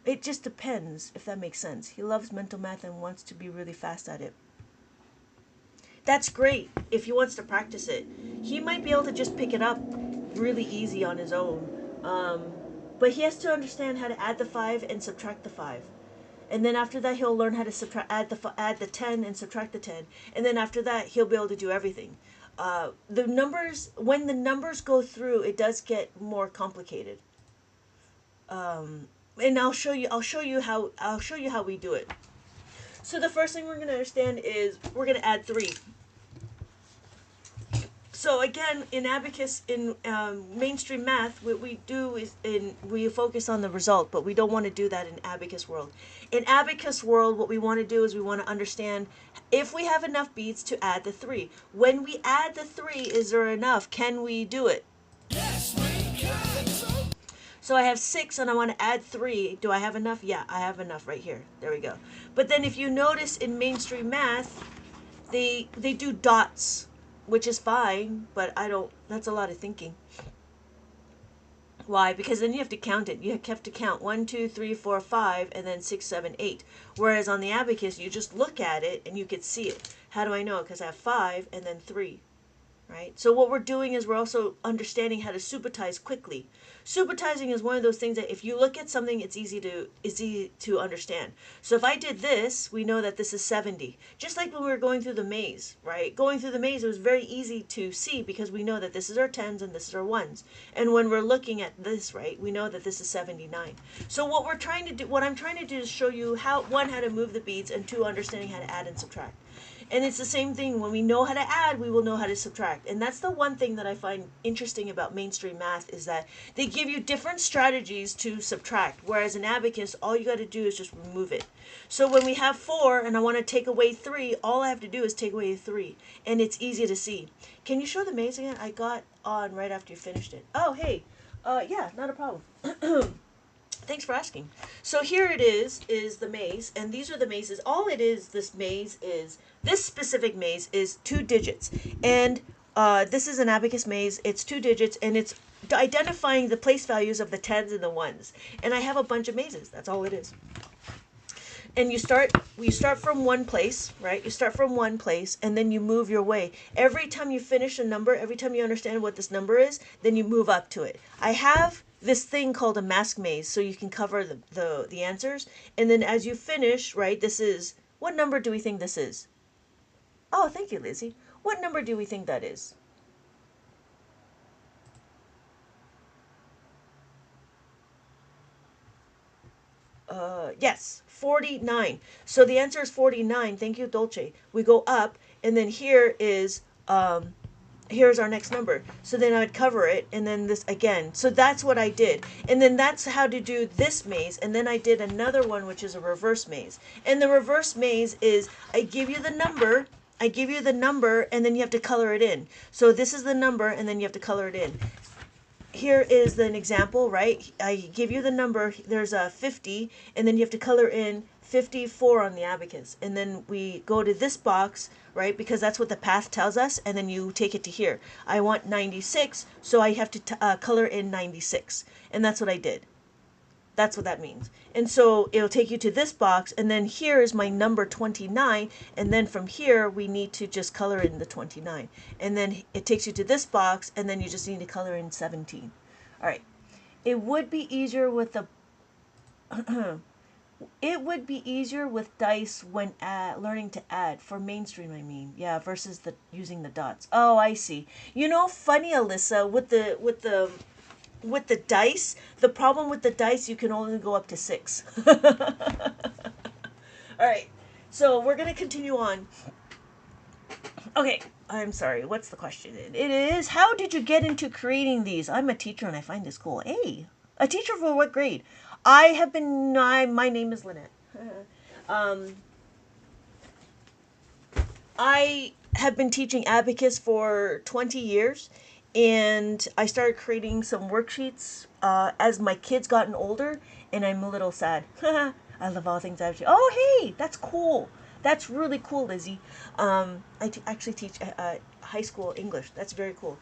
It just depends, if that makes sense. He loves mental math and wants to be really fast at it. That's great if he wants to practice it. He might be able to just pick it up really easy on his own. But he has to understand how to add the five and subtract the five. And then after that, he'll learn how to add the 10 and subtract the 10. And then after that, he'll be able to do everything. The numbers, when the numbers go through, it does get more complicated. And I'll show you how we do it. So the first thing we're going to understand is we're going to add 3. So again, in Abacus, in mainstream math, what we do is we focus on the result, but we don't want to do that in Abacus world. In Abacus world, what we want to do is we want to understand if we have enough beats to add the 3. When we add the 3, is there enough? Can we do it? Yes, we can. So I have 6 and I want to add 3. Do I have enough? Yeah, I have enough right here. There we go. But then if you notice in mainstream math, they do dots, which is fine, but that's a lot of thinking. Why? Because then you have to count it. You have to count 1, 2, 3, 4, 5, and then 6, 7, 8. Whereas on the abacus, you just look at it and you could see it. How do I know? Because I have 5 and then 3. Right? So what we're doing is we're also understanding how to supertize quickly. Supertizing is one of those things that if you look at something, it's easy to understand. So if I did this, we know that this is 70. Just like when we were going through the maze, right? Going through the maze, it was very easy to see because we know that this is our 10s and this is our 1s. And when we're looking at this, right, we know that this is 79. So what I'm trying to do is show you how to move the beads, and 2, understanding how to add and subtract. And it's the same thing. When we know how to add, we will know how to subtract. And that's the one thing that I find interesting about mainstream math is that they give you different strategies to subtract. Whereas in Abacus, all you got to do is just remove it. So when we have 4 and I want to take away 3, all I have to do is take away 3. And it's easy to see. Can you show the maze again? I got on right after you finished it. Oh, hey. Yeah, not a problem. Thanks for asking. So here it is the maze, and these are the mazes. All it is, this specific maze is 2 digits. And this is an abacus maze. It's 2 digits, and it's identifying the place values of the 10s and the 1s. And I have a bunch of mazes. That's all it is. And you start from one place, right? You start from one place, and then you move your way. Every time you finish a number, every time you understand what this number is, then you move up to it. I have this thing called a mask maze, so you can cover the answers. And then as you finish, right, this is, what number do we think this is? Oh, thank you, Lizzie. What number do we think that is? Yes, 49. So the answer is 49. Thank you, Dolce. We go up, and then here is here's our next number. So then I'd cover it, and then this again. So that's what I did. And then that's how to do this maze. And then I did another one, which is a reverse maze. And the reverse maze is I give you the number, and then you have to color it in. So this is the number, and then you have to color it in. Here is an example, right? I give you the number, there's a 50, and then you have to color in 54 on the abacus. And then we go to this box, right? Because that's what the path tells us, and then you take it to here. I want 96, so I have to color in 96. And that's what I did. That's what that means. And so it'll take you to this box, and then here is my number 29, and then from here we need to just color in the 29. And then it takes you to this box, and then you just need to color in 17. All right. It would be easier with the it would be easier with dice when learning to add for mainstream, I mean. Yeah, versus using the dots. Oh, I see. You know, funny, Alyssa, with the dice, the problem with the dice, you can only go up to 6. All right, so we're going to continue on. Okay, I'm sorry, what's the question? It is, how did you get into creating these? I'm a teacher and I find this cool. Hey, a teacher for what grade? My name is Lynette. I have been teaching abacus for 20 years. and I started creating some worksheets as my kids gotten older, and I'm a little sad. I love all things Abacus. Oh, hey, that's cool. That's really cool, Lizzie. Actually teach high school English. That's very cool.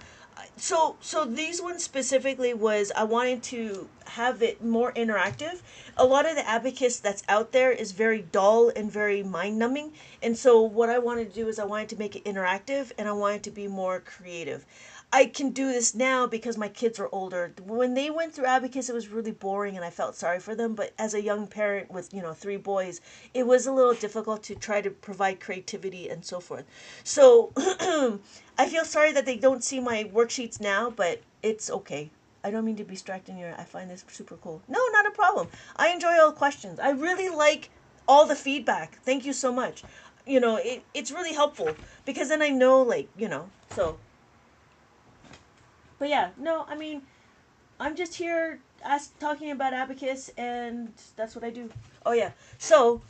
So these ones specifically was I wanted to have it more interactive. A lot of the abacus that's out there is very dull and very mind numbing, and so what I wanted to do is I wanted to make it interactive and I wanted to be more creative. I can do this now because my kids are older. When they went through Abacus, it was really boring and I felt sorry for them. But as a young parent with, 3 boys, it was a little difficult to try to provide creativity and so forth. So I feel sorry that they don't see my worksheets now, but it's okay. I don't mean to be distracting you. I find this super cool. No, not a problem. I enjoy all the questions. I really like all the feedback. Thank you so much. It's really helpful because then I know, so. But yeah, no, I mean, I'm just here talking about Abacus, and that's what I do. Oh yeah, so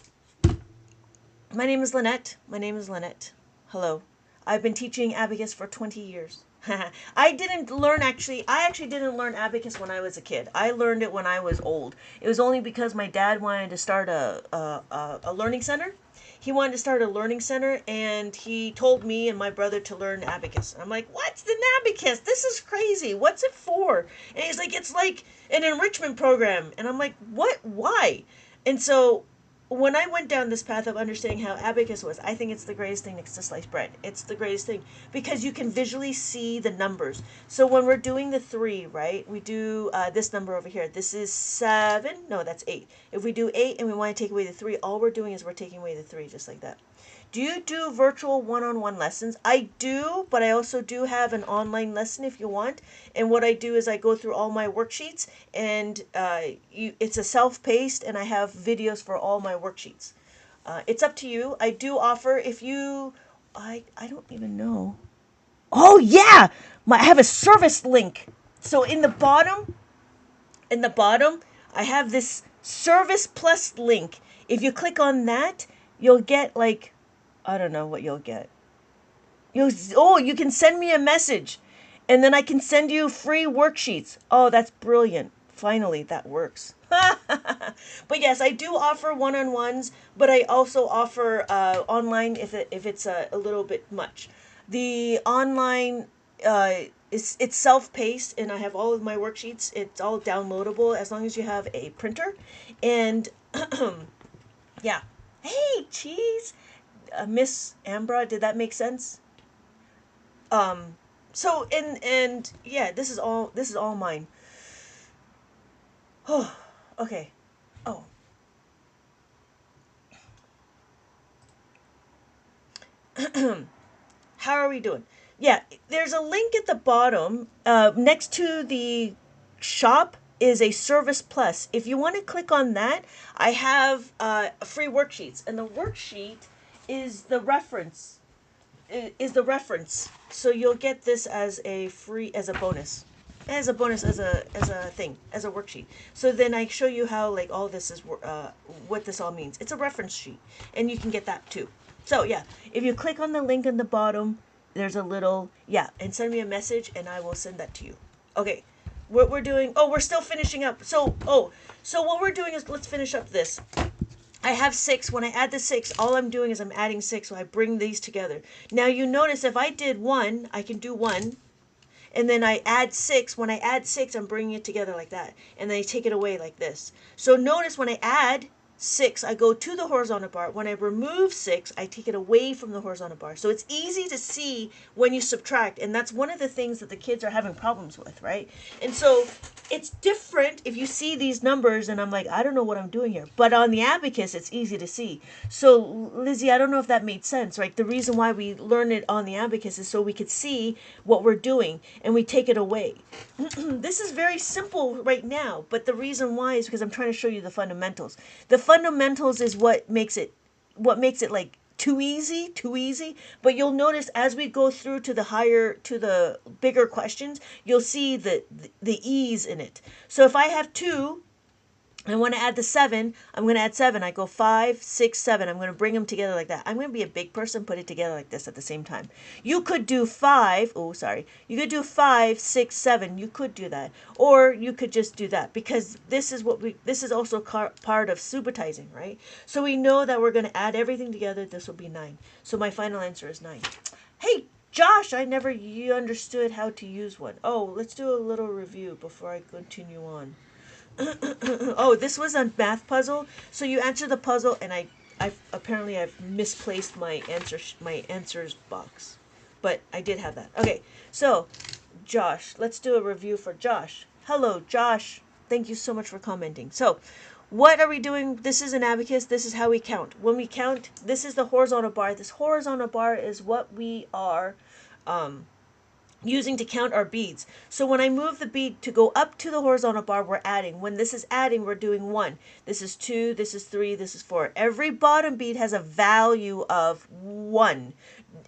my name is Lynette. My name is Lynette. Hello. I've been teaching Abacus for 20 years. I actually didn't learn Abacus when I was a kid. I learned it when I was old. It was only because my dad wanted to start a learning center. He wanted to start a learning center, and he told me and my brother to learn Abacus. I'm like, what's an Abacus? This is crazy. What's it for? And he's like, it's like an enrichment program. And I'm like, what? Why? And so when I went down this path of understanding how Abacus was, I think it's the greatest thing next to sliced bread. It's the greatest thing because you can visually see the numbers. So when we're doing the 3, right, we do this number over here. This is 7. No, that's 8. If we do 8 and we want to take away the 3, all we're doing is we're taking away the 3 just like that. Do you do virtual one-on-one lessons? I do, but I also do have an online lesson if you want. And what I do is I go through all my worksheets, and it's a self-paced, and I have videos for all my worksheets. It's up to you. I do offer if you, I don't even know. Oh yeah, I have a service link. So in the bottom, I have this service plus link. If you click on that, you'll get I don't know what you'll get. You can send me a message, and then I can send you free worksheets. Oh, that's brilliant. Finally, that works. But yes, I do offer one-on-ones, but I also offer online if it's a little bit much. The online it's self-paced, and I have all of my worksheets. It's all downloadable as long as you have a printer, and yeah. Hey, cheese. Miss Ambra, did that make sense? So and yeah, this is all mine. Oh, okay. Oh, how are we doing? Yeah, there's a link at the bottom. Next to the shop is a service plus. If you want to click on that, I have free worksheets, and the worksheet is the reference. Is the reference. So you'll get this as a bonus. As a bonus, as a worksheet. So then I show you how all this is, what this all means. It's a reference sheet, and you can get that too. So yeah, if you click on the link in the bottom, there's a little and send me a message, and I will send that to you. Okay, what we're doing? Oh, we're still finishing up. So what we're doing is let's finish up this. I have 6. When I add the 6, all I'm doing is I'm adding 6, so I bring these together. Now you notice if I did 1, I can do 1, and then I add 6. When I add 6, I'm bringing it together like that, and then I take it away like this. So notice when I add 6, I go to the horizontal bar. When I remove 6, I take it away from the horizontal bar. So it's easy to see when you subtract, and that's one of the things that the kids are having problems with, right? And so it's different if you see these numbers and I'm like, I don't know what I'm doing here. But on the abacus, it's easy to see. So Lizzie, I don't know if that made sense, right? The reason why we learn it on the abacus is so we could see what we're doing and we take it away. This is very simple right now, but the reason why is because I'm trying to show you the fundamentals. The fundamentals is what makes it like too easy, but you'll notice as we go through to the bigger questions, you'll see the ease in it. So if I have 2 I want to add the 7. I'm going to add 7. I go 5, 6, 7. I'm going to bring them together like that. I'm going to be a big person, put it together like this at the same time. You could do 5. Oh, sorry. You could do 5, 6, 7. You could do that. Or you could just do that because this is also part of subitizing, right? So we know that we're going to add everything together. This will be 9. So my final answer is 9. Hey, Josh, I never understood how to use one. Oh, let's do a little review before I continue on. Oh, this was a math puzzle. So you answer the puzzle, and I've misplaced my answers box, but I did have that. Okay, so Josh, let's do a review for Josh. Hello, Josh. Thank you so much for commenting. So, what are we doing? This is an abacus. This is how we count. When we count, this is the horizontal bar. This horizontal bar is what we are using to count our beads. So when I move the bead to go up to the horizontal bar, we're adding. When this is adding, we're doing 1. This is 2, this is 3, this is 4. Every bottom bead has a value of 1.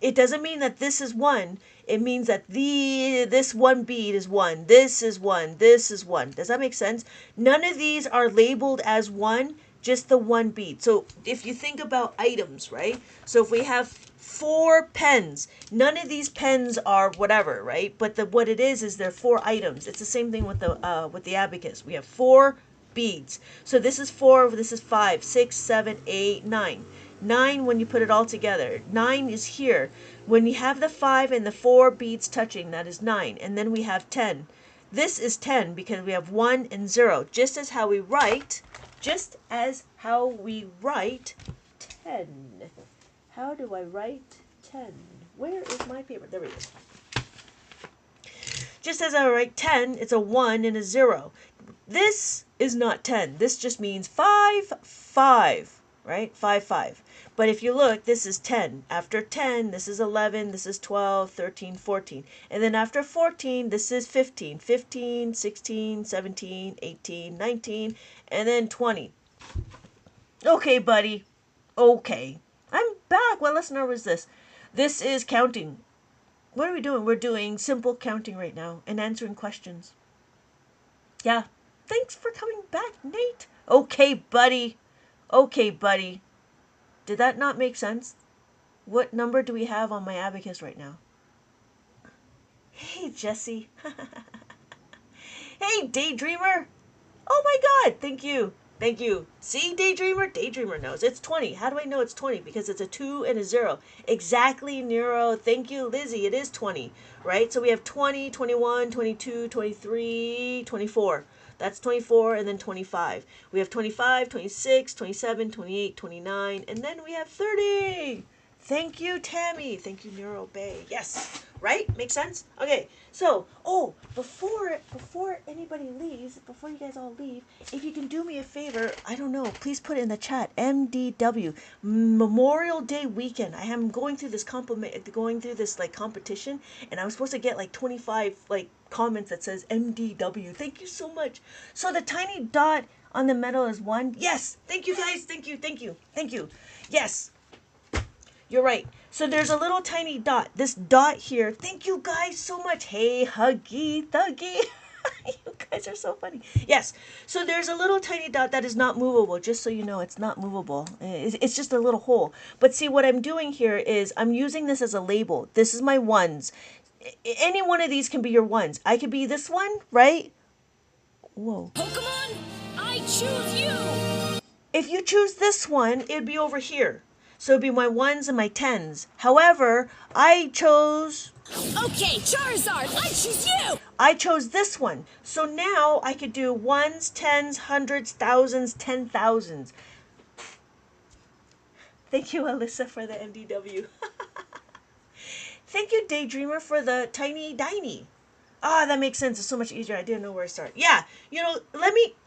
It doesn't mean that this is 1. It means that this one bead is 1. This is 1. This is 1. Does that make sense? None of these are labeled as 1, just the one bead. So if you think about items, right? So if we have 4 pens, none of these pens are whatever, right? But what it is they're 4 items. It's the same thing with the abacus. We have 4 beads. So this is 4, this is 5, 6, 7, 8, 9. 9 when you put it all together. 9 is here. When you have the 5 and the 4 beads touching, that is 9. And then we have 10. This is 10 because we have 1 and 0. Just as how we write 10. How do I write 10? Where is my paper? There we go. Just as I write 10, it's a 1 and a 0. This is not 10. This just means 5, 5, right? 5, 5. But if you look, this is 10. After 10, this is 11, this is 12, 13, 14. And then after 14, this is 15. 15, 16, 17, 18, 19, and then 20. Okay, buddy. Okay. I'm back. What lesson was this? This is counting. What are we doing? We're doing simple counting right now and answering questions. Yeah. Thanks for coming back, Nate. Okay, buddy. Okay, buddy. Did that not make sense? What number do we have on my abacus right now? Hey, Jesse. Hey, Daydreamer. Oh my God. Thank you. Thank you. See, Daydreamer? Daydreamer knows. It's 20. How do I know it's 20? Because it's a 2 and a 0. Exactly, Nero. Thank you, Lizzie. It is 20, right? So we have 20, 21, 22, 23, 24. That's 24 and then 25. We have 25, 26, 27, 28, 29, and then we have 30. Thank you, Tammy. Thank you, Neuro Bay. Yes. Right? Makes sense? Okay. So, before anybody leaves, before you guys all leave, if you can do me a favor, I don't know, please put it in the chat. MDW, Memorial Day weekend. I am going through this competition, and I'm supposed to get like 25 comments that says MDW. Thank you so much. So the tiny dot on the medal is 1. Yes. Thank you guys. Thank you. Thank you. Thank you. Yes. You're right. So there's a little tiny dot. This dot here. Thank you guys so much. Hey, Huggy Thuggy. You guys are so funny. Yes. So there's a little tiny dot that is not movable. Just so you know, it's not movable. It's just a little hole. But see, what I'm doing here is I'm using this as a label. This is my ones. Any one of these can be your ones. I could be this one, right? Whoa. Pokemon, I choose you! If you choose this one, it'd be over here. So it'd be my 1s and my 10s. However, I chose... Okay, Charizard, I choose you! I chose this one. So now I could do 1s, 10s, 100s, 1000s, 10,000s. Thank you, Alyssa, for the MDW. Thank you, Daydreamer, for the tiny diny. That makes sense. It's so much easier. I didn't know where to start. Yeah,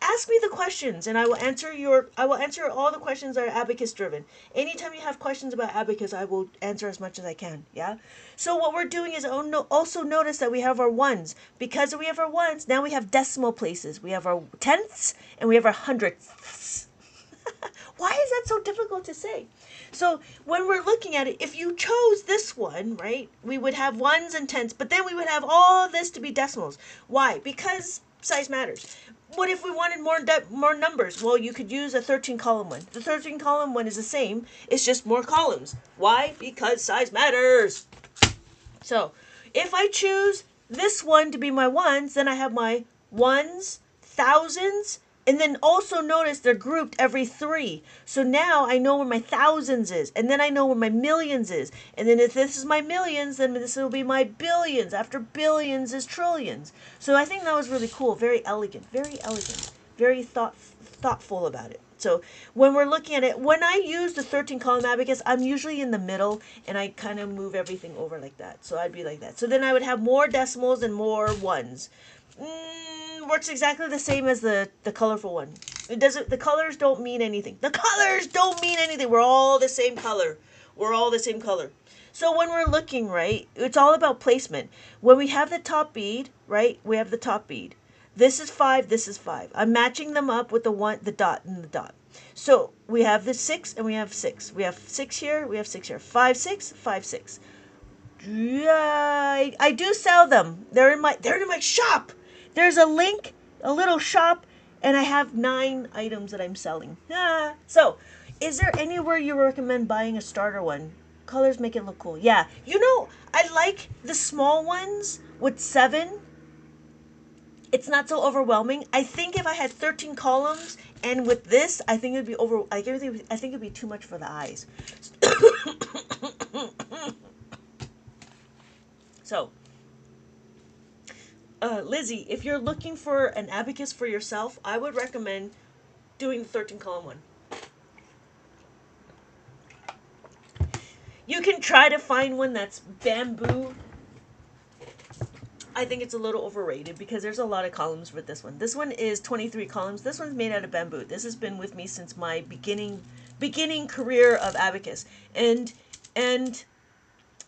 ask me the questions, and I will answer all the questions that are abacus driven. Anytime you have questions about abacus, I will answer as much as I can. Yeah. So what we're doing is also notice that we have our ones. Because we have our ones, now we have decimal places. We have our tenths and we have our hundredths. Why is that so difficult to say? So when we're looking at it, if you chose this one, right, we would have 1s and 10s, but then we would have all this to be decimals. Why? Because size matters. What if we wanted more numbers? Well, you could use a 13 column one. The 13 column one is the same. It's just more columns. Why? Because size matters. So, if I choose this one to be my ones, then I have my ones, thousands, and then also notice they're grouped every 3. So now I know where my thousands is, and then I know where my millions is. And then if this is my millions, then this will be my billions. After billions is trillions. So I think that was really cool. Very elegant. Very thoughtful about it. So when we're looking at it, when I use the 13 column abacus, I'm usually in the middle and I kind of move everything over like that. So I'd be like that. So then I would have more decimals and more ones. Works exactly the same as the colorful one. It doesn't. The colors don't mean anything. The colors don't mean anything. We're all the same color. We're all the same color. So when we're looking, right, it's all about placement. When we have the top bead, right, we have the top bead. This is 5, this is 5. I'm matching them up with the one, the dot and the dot. So we have the 6 and we have 6. We have 6 here, we have 6 here. 5, 6, 5, 6. Yeah, I do sell them. They're in my shop. There's a link, a little shop, and I have 9 items that I'm selling. So, is there anywhere you recommend buying a starter one? Colors make it look cool. Yeah, I like the small ones with 7. It's not so overwhelming. I think if I had 13 columns and with this, I think it'd be I think it'd be too much for the eyes. So, Lizzie, if you're looking for an abacus for yourself, I would recommend doing the 13 column one. You can try to find one that's bamboo. I think it's a little overrated because there's a lot of columns with this one. This one is 23 columns. This one's made out of bamboo. This has been with me since my beginning career of abacus. And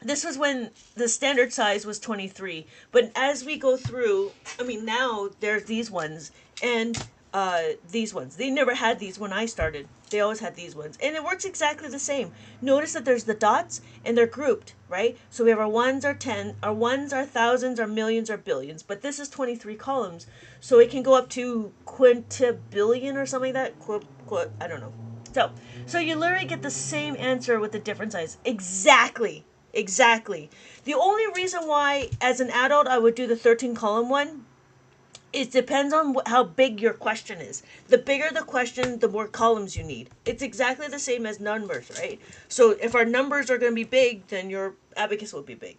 this was when the standard size was 23. But as we go through, now there's these ones and these ones. They never had these when I started. They always had these ones. And it works exactly the same. Notice that there's the dots and they're grouped, right? So we have our ones, our 10, our ones, our thousands, our millions, our billions. But this is 23 columns. So it can go up to quintillion or something like that. I don't know. So you literally get the same answer with a different size. Exactly. The only reason why, as an adult, I would do the 13 column one, it depends on how big your question is. The bigger the question, the more columns you need. It's exactly the same as numbers, right? So if our numbers are going to be big, then your abacus will be big.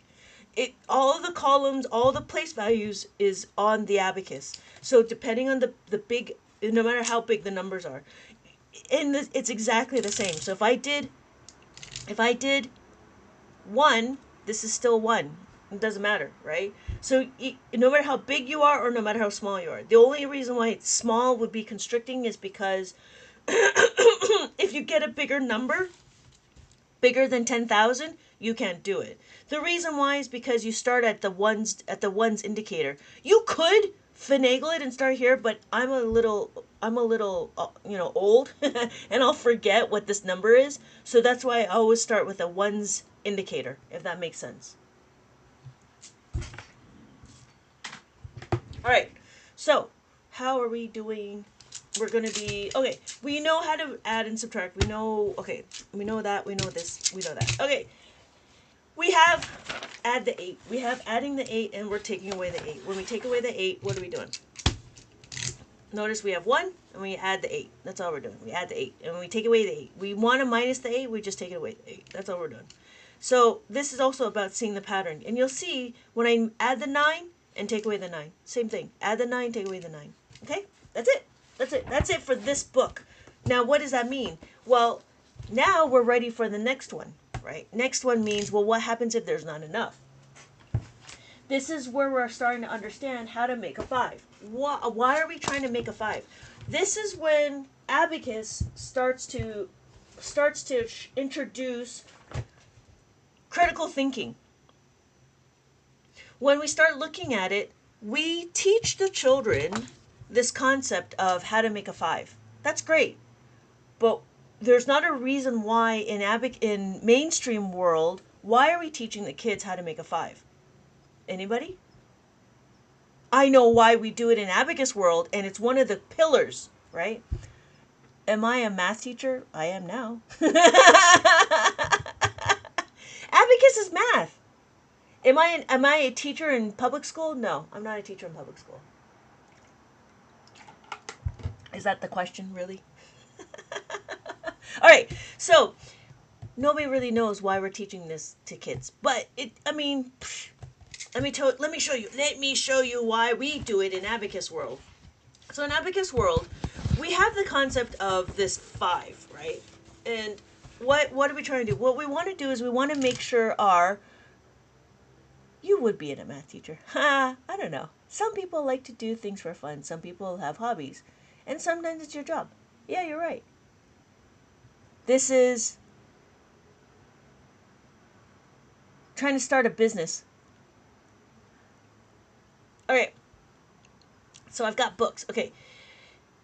All of the columns, all the place values is on the abacus. So depending on the big, no matter how big the numbers are, it's exactly the same. So if I did 1, this is still 1. It doesn't matter, right? So no matter how big you are or no matter how small you are, the only reason why it's small would be constricting is because if you get a bigger number, bigger than 10,000, you can't do it. The reason why is because you start at the ones indicator. You could finagle it and start here, but I'm a little old and I'll forget what this number is. So that's why I always start with a ones indicator, if that makes sense. All right, so how are we doing? We're going to be, okay, we know how to add and subtract. We know that, we know this, we know that. Okay, we have add the 8. We have adding the 8 and we're taking away the 8. When we take away the 8, what are we doing? Notice we have 1 and we add the 8. That's all we're doing. We add the 8. And when we take away the 8, we want to minus the 8, we just take it away the 8. That's all we're doing. So this is also about seeing the pattern. And you'll see when I add the 9, and take away the 9. Same thing. Add the 9, take away the 9. Okay? That's it. That's it for this book. Now, what does that mean? Well, now we're ready for the next one, right? Next one means, well, what happens if there's not enough? This is where we're starting to understand how to make a 5. Why are we trying to make a 5? This is when abacus starts to introduce critical thinking. When we start looking at it, we teach the children this concept of how to make a 5. That's great. But there's not a reason why in mainstream world, why are we teaching the kids how to make a 5? Anybody? I know why we do it in Abacus world, and it's one of the pillars, right? Am I a math teacher? I am now. Abacus is math. Am I a teacher in public school? No, I'm not a teacher in public school. Is that the question, really? All right, so nobody really knows why we're teaching this to kids, but let me show you. Let me show you why we do it in Abacus world. So in Abacus world, we have the concept of this 5, right? And what are we trying to do? What we want to do is we want to make sure you would be a math teacher. I don't know. Some people like to do things for fun. Some people have hobbies. And sometimes it's your job. Yeah, you're right. This is trying to start a business. All right. So I've got books. Okay.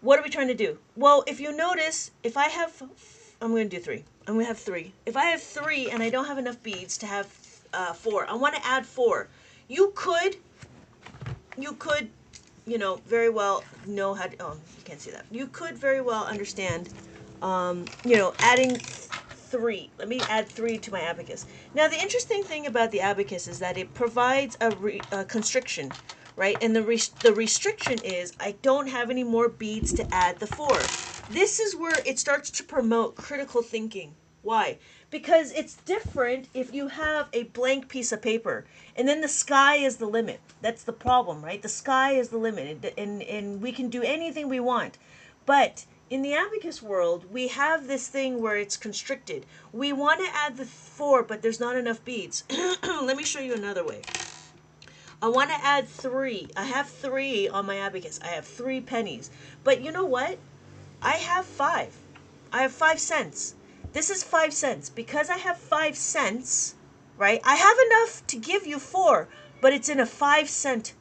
What are we trying to do? Well, if you notice, I'm going to do 3. I'm going to have 3. If I have 3 and I don't have enough beads to have 4, I want to add 4. You could, very well know how to, you can't see that. You could very well understand, adding 3. Let me add 3 to my abacus. Now, the interesting thing about the abacus is that it provides a constriction, right? And the restriction is I don't have any more beads to add the 4. This is where it starts to promote critical thinking. Why? Because it's different if you have a blank piece of paper and then the sky is the limit. That's the problem, right? The sky is the limit, and we can do anything we want. But in the abacus world, we have this thing where it's constricted. We want to add the 4, but there's not enough beads. Let me show you another way. I want to add 3. I have 3 on my abacus. I have 3 pennies. But you know what? I have 5. I have 5 cents. This is 5 cents. Because I have 5 cents, right? I have enough to give you 4, but it's in a 5 cent.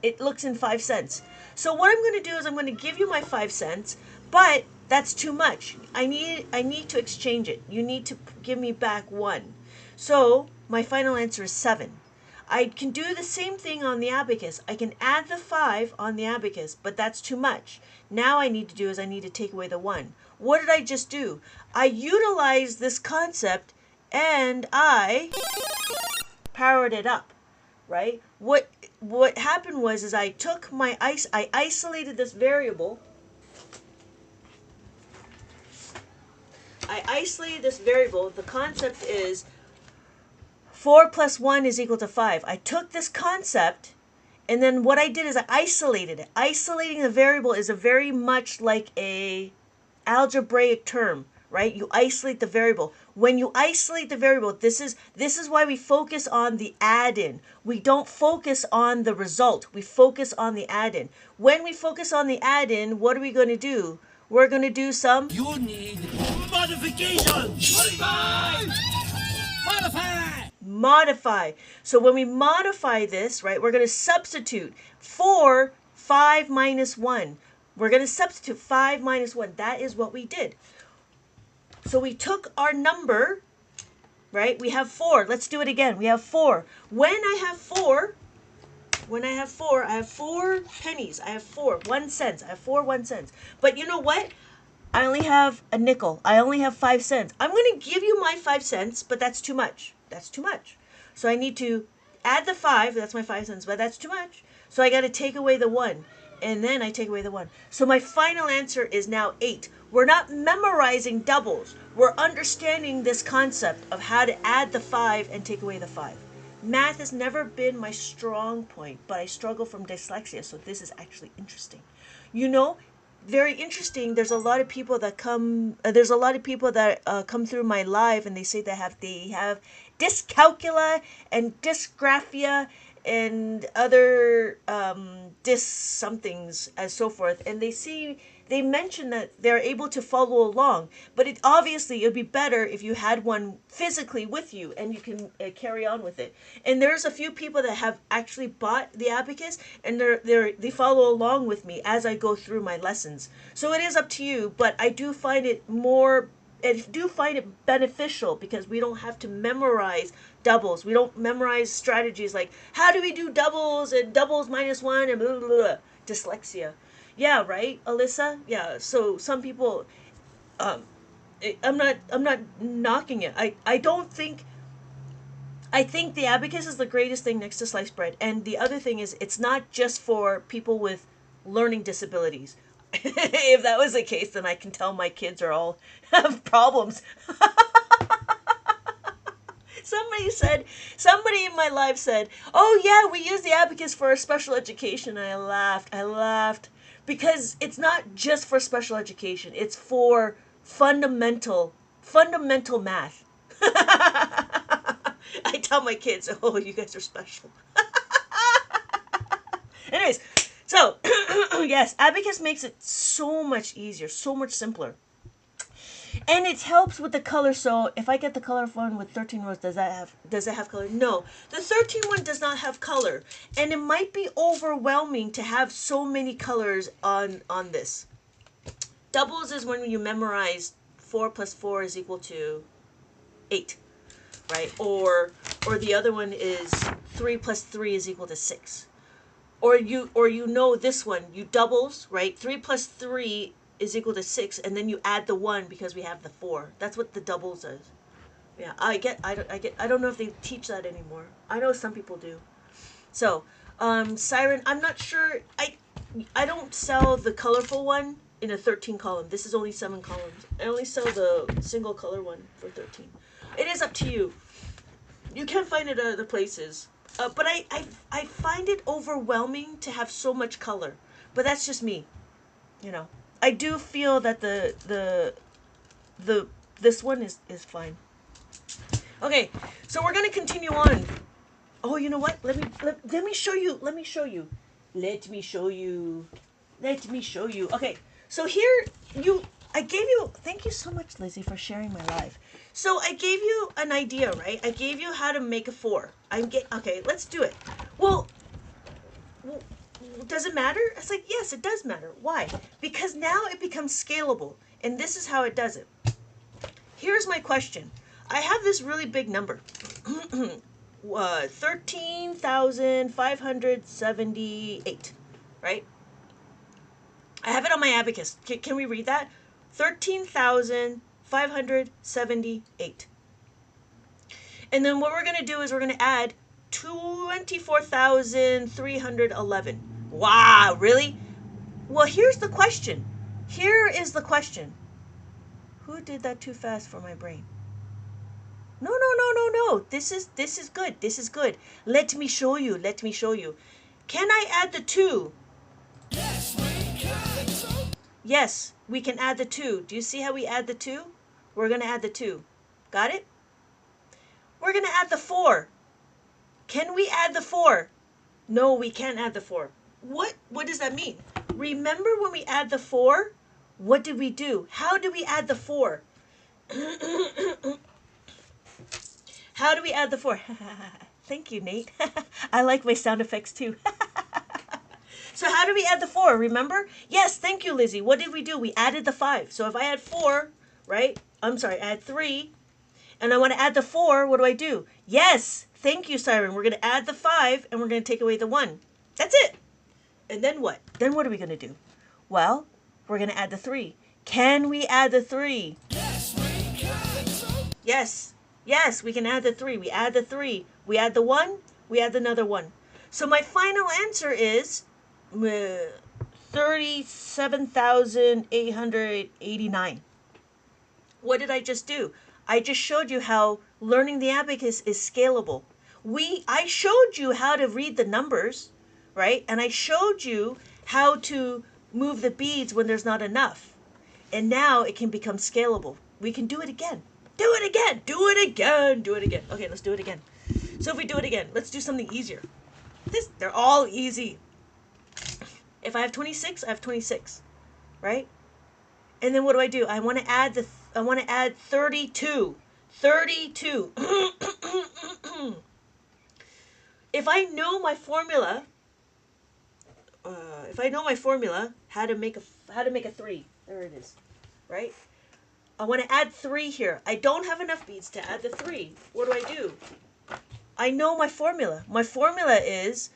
It looks in 5 cents. So what I'm going to do is I'm going to give you my 5 cents, but that's too much. I need to exchange it. You need to give me back 1. So my final answer is 7. I can do the same thing on the abacus. I can add the 5 on the abacus, but that's too much. Now I need to take away the 1. What did I just do? I utilized this concept and I powered it up, right? What happened was I took I isolated this variable. The concept is 4 plus 1 is equal to 5. I took this concept, and then what I did is I isolated it. Isolating the variable is a very much like a algebraic term, right? You isolate the variable. When you isolate the variable, this is why we focus on the add-in. We don't focus on the result. We focus on the add-in. When we focus on the add-in, what are we going to do? We're going to do some... You need modification! Modify. So when we modify this, right, we're going to substitute 5 minus 1. We're going to substitute 5 minus 1. That is what we did. So we took our number, right? We have 4. Let's do it again. We have 4. When I have 4, I have 4 pennies. I have 1 cent. I have 1 cent. But you know what? I only have a nickel. I only have 5 cents. I'm going to give you my 5 cents, but that's too much. That's too much. So I need to add the 5. That's my 5 cents, but that's too much. So I got to take away the 1. And then I take away the 1. So my final answer is now 8. We're not memorizing doubles. We're understanding this concept of how to add the 5 and take away the 5. Math has never been my strong point, but I struggle from dyslexia, so this is actually interesting. You know, very interesting. There's a lot of people that come. Come through my live, and they say they have dyscalculia and dysgraphia and other dys somethings as so forth, and they mention that they're able to follow along, but it would be better if you had one physically with you and you can carry on with it. And there's a few people that have actually bought the abacus, and they follow along with me as I go through my lessons. So it is up to you, but I do find it more I do find it beneficial because we don't have to memorize doubles. We don't memorize strategies like how do we do doubles and doubles -1 and blah, blah, blah. Dyslexia. Yeah, right, Alyssa? Yeah, so some people um I'm not knocking it. I don't think I think the abacus is the greatest thing next to sliced bread. And the other thing is, it's not just for people with learning disabilities. If that was the case, then I can tell my kids are all have problems. Somebody in my life said, "Oh yeah, we use the abacus for special education." And I laughed. I laughed because it's not just for special education. It's for fundamental math. I tell my kids, "Oh, you guys are special." Anyways, so yes, abacus makes it so much easier, so much simpler. And it helps with the color. So if I get the color one with 13 rows, does it have color? No. The 13 one does not have color. And it might be overwhelming to have so many colors on this. Doubles is when you memorize 4 plus 4 is equal to 8, right? Or the other one is 3 plus 3 is equal to 6. Or you know this one, you doubles, right? 3 plus 3 is equal to 6, and then you add the 1 because we have the 4. That's what the doubles is. Yeah, I don't know if they teach that anymore. I know some people do. So, Siren, I'm not sure. I don't sell the colorful one in a 13 column. This is only 7 columns. I only sell the single color one for 13. It is up to you. You can find it at other places. But I find it overwhelming to have so much color. But that's just me. You know. I do feel that this one is fine. Okay, so we're gonna continue on. Oh, you know what? Let me show you. Let me show you. Let me show you. Let me show you. Okay, so here I gave you. Thank you so much, Lizzie, for sharing my live. So I gave you an idea, right? I gave you how to make a 4. Okay. Let's do it. Well, does it matter? It's like, yes, it does matter. Why? Because now it becomes scalable, and this is how it does it. Here's my question. I have this really big number. 13,578, right? I have it on my abacus. Can we read that? 13,578. And then what we're going to do is we're going to add 24,311. Wow, really? Well, here's the question. Here is the question. Who did that too fast for my brain? No. This is good. This is good. Let me show you. Let me show you. Can I add the 2? Yes, we can. Yes, we can add the 2. Do you see how we add the 2? We're going to add the 2. Got it? We're going to add the 4. Can we add the 4? No, we can't add the 4. What does that mean? Remember when we add the 4? What did we do? How do we add the 4? How do we add the 4? Thank you, Nate. I like my sound effects too. So how do we add the 4? Remember? Yes, thank you, Lizzie. What did we do? We added the 5. So if I add 4, right? I'm sorry, I add 3, and I want to add the 4, what do I do? Yes, thank you, Siren. We're going to add the 5, and we're going to take away the 1. That's it. And then what? Then what are we going to do? Well, we're going to add the 3. Can we add the 3? Yes, we can. Yes, we can add the 3. We add the 3. We add the 1. We add another 1. So my final answer is 37,889. What did I just do? I just showed you how learning the abacus is scalable. I showed you how to read the numbers, right? And I showed you how to move the beads when there's not enough. And now it can become scalable. We can do it again. Do it again. Do it again. Do it again. Okay, let's do it again. So if we do it again, let's do something easier. They're all easy. If I have 26, I have 26, right? And then what do? I want to add 32. 32. If I know my formula, how to make a 3, there it is, right? I want to add 3 here. I don't have enough beads to add the 3. What do? I know my formula. My formula is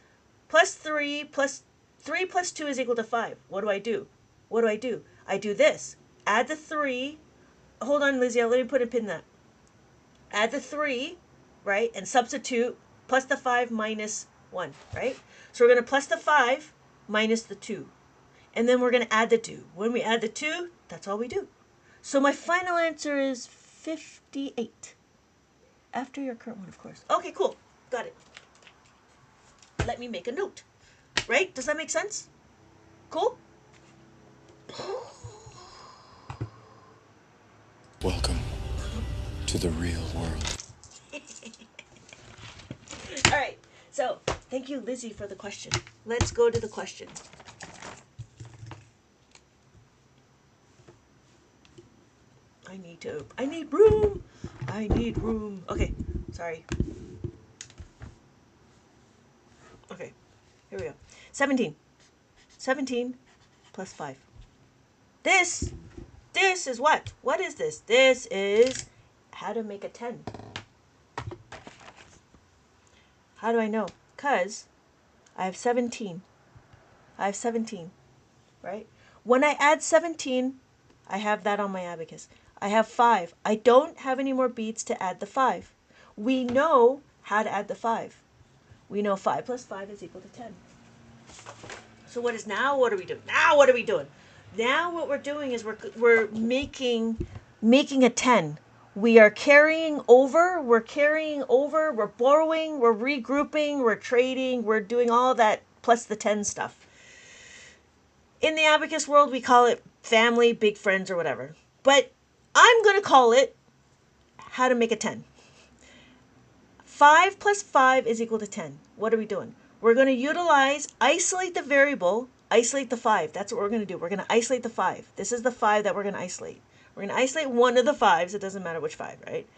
plus 3 plus 2 is equal to 5. What do? I do this. Add the 3. Hold on, Lizzie. Let me put a pin in that. Add the 3, right? And substitute plus the 5 minus 1, right? So we're going to plus the 5 minus the 2. And then we're going to add the 2. When we add the 2, that's all we do. So my final answer is 58. After your current one, of course. Okay, cool. Got it. Let me make a note. Right? Does that make sense? Cool? Welcome to the real world. All right. So, thank you, Lizzie, for the question. Let's go to the question. I need room. Okay, sorry. Okay, here we go. 17 plus 5. This is what? What is this? This is how to make a 10. How do I know? Because I have 17. Right? When I add 17, I have that on my abacus. I have 5. I don't have any more beads to add the 5. We know how to add the 5. We know 5 plus 5 is equal to 10. So what are we doing? Now what are we doing? Now what we're doing is we're making a 10. We are carrying over, we're borrowing, we're regrouping, we're trading, we're doing all that plus the 10 stuff. In the abacus world, we call it family, big friends, or whatever. But I'm going to call it how to make a 10. 5 plus 5 is equal to 10. What are we doing? We're going to isolate the variable, isolate the 5. That's what we're going to do. We're going to isolate the 5. This is the 5 that we're going to isolate. We're going to isolate one of the 5s. It doesn't matter which 5, right?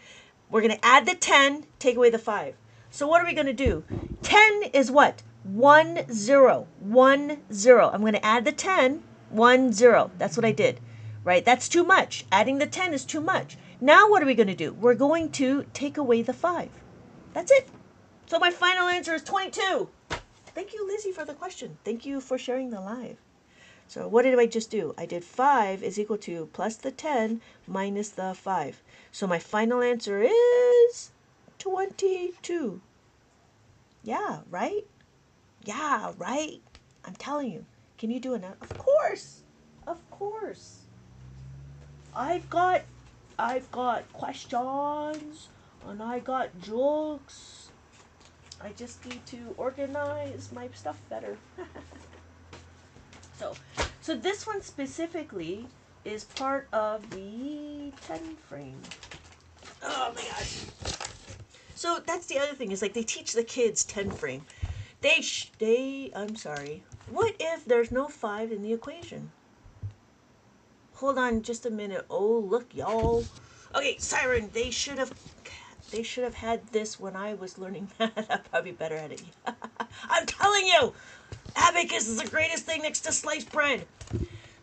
We're going to add the 10, take away the 5. So what are we going to do? 10 is what? 1, 0. 1, 0. I'm going to add the 10, 1, 0. That's what I did, right? That's too much. Adding the 10 is too much. Now what are we going to do? We're going to take away the 5. That's it. So my final answer is 22. Thank you, Lizzie, for the question. Thank you for sharing the live. So what did I just do? I did 5 is equal to plus the 10 minus the 5. So my final answer is 22. Yeah, right? Yeah, right? I'm telling you. Can you do it now? Of course. Of course. I've got questions and I got jokes. I just need to organize my stuff better. So this one specifically is part of the 10 frame. Oh my gosh. So that's the other thing is like they teach the kids 10 frame. I'm sorry. What if there's no 5 in the equation? Hold on just a minute. Oh, look, y'all. Okay, Siren, they should have had this when I was learning math. I'm probably better at it. I'm telling you, abacus is the greatest thing next to sliced bread.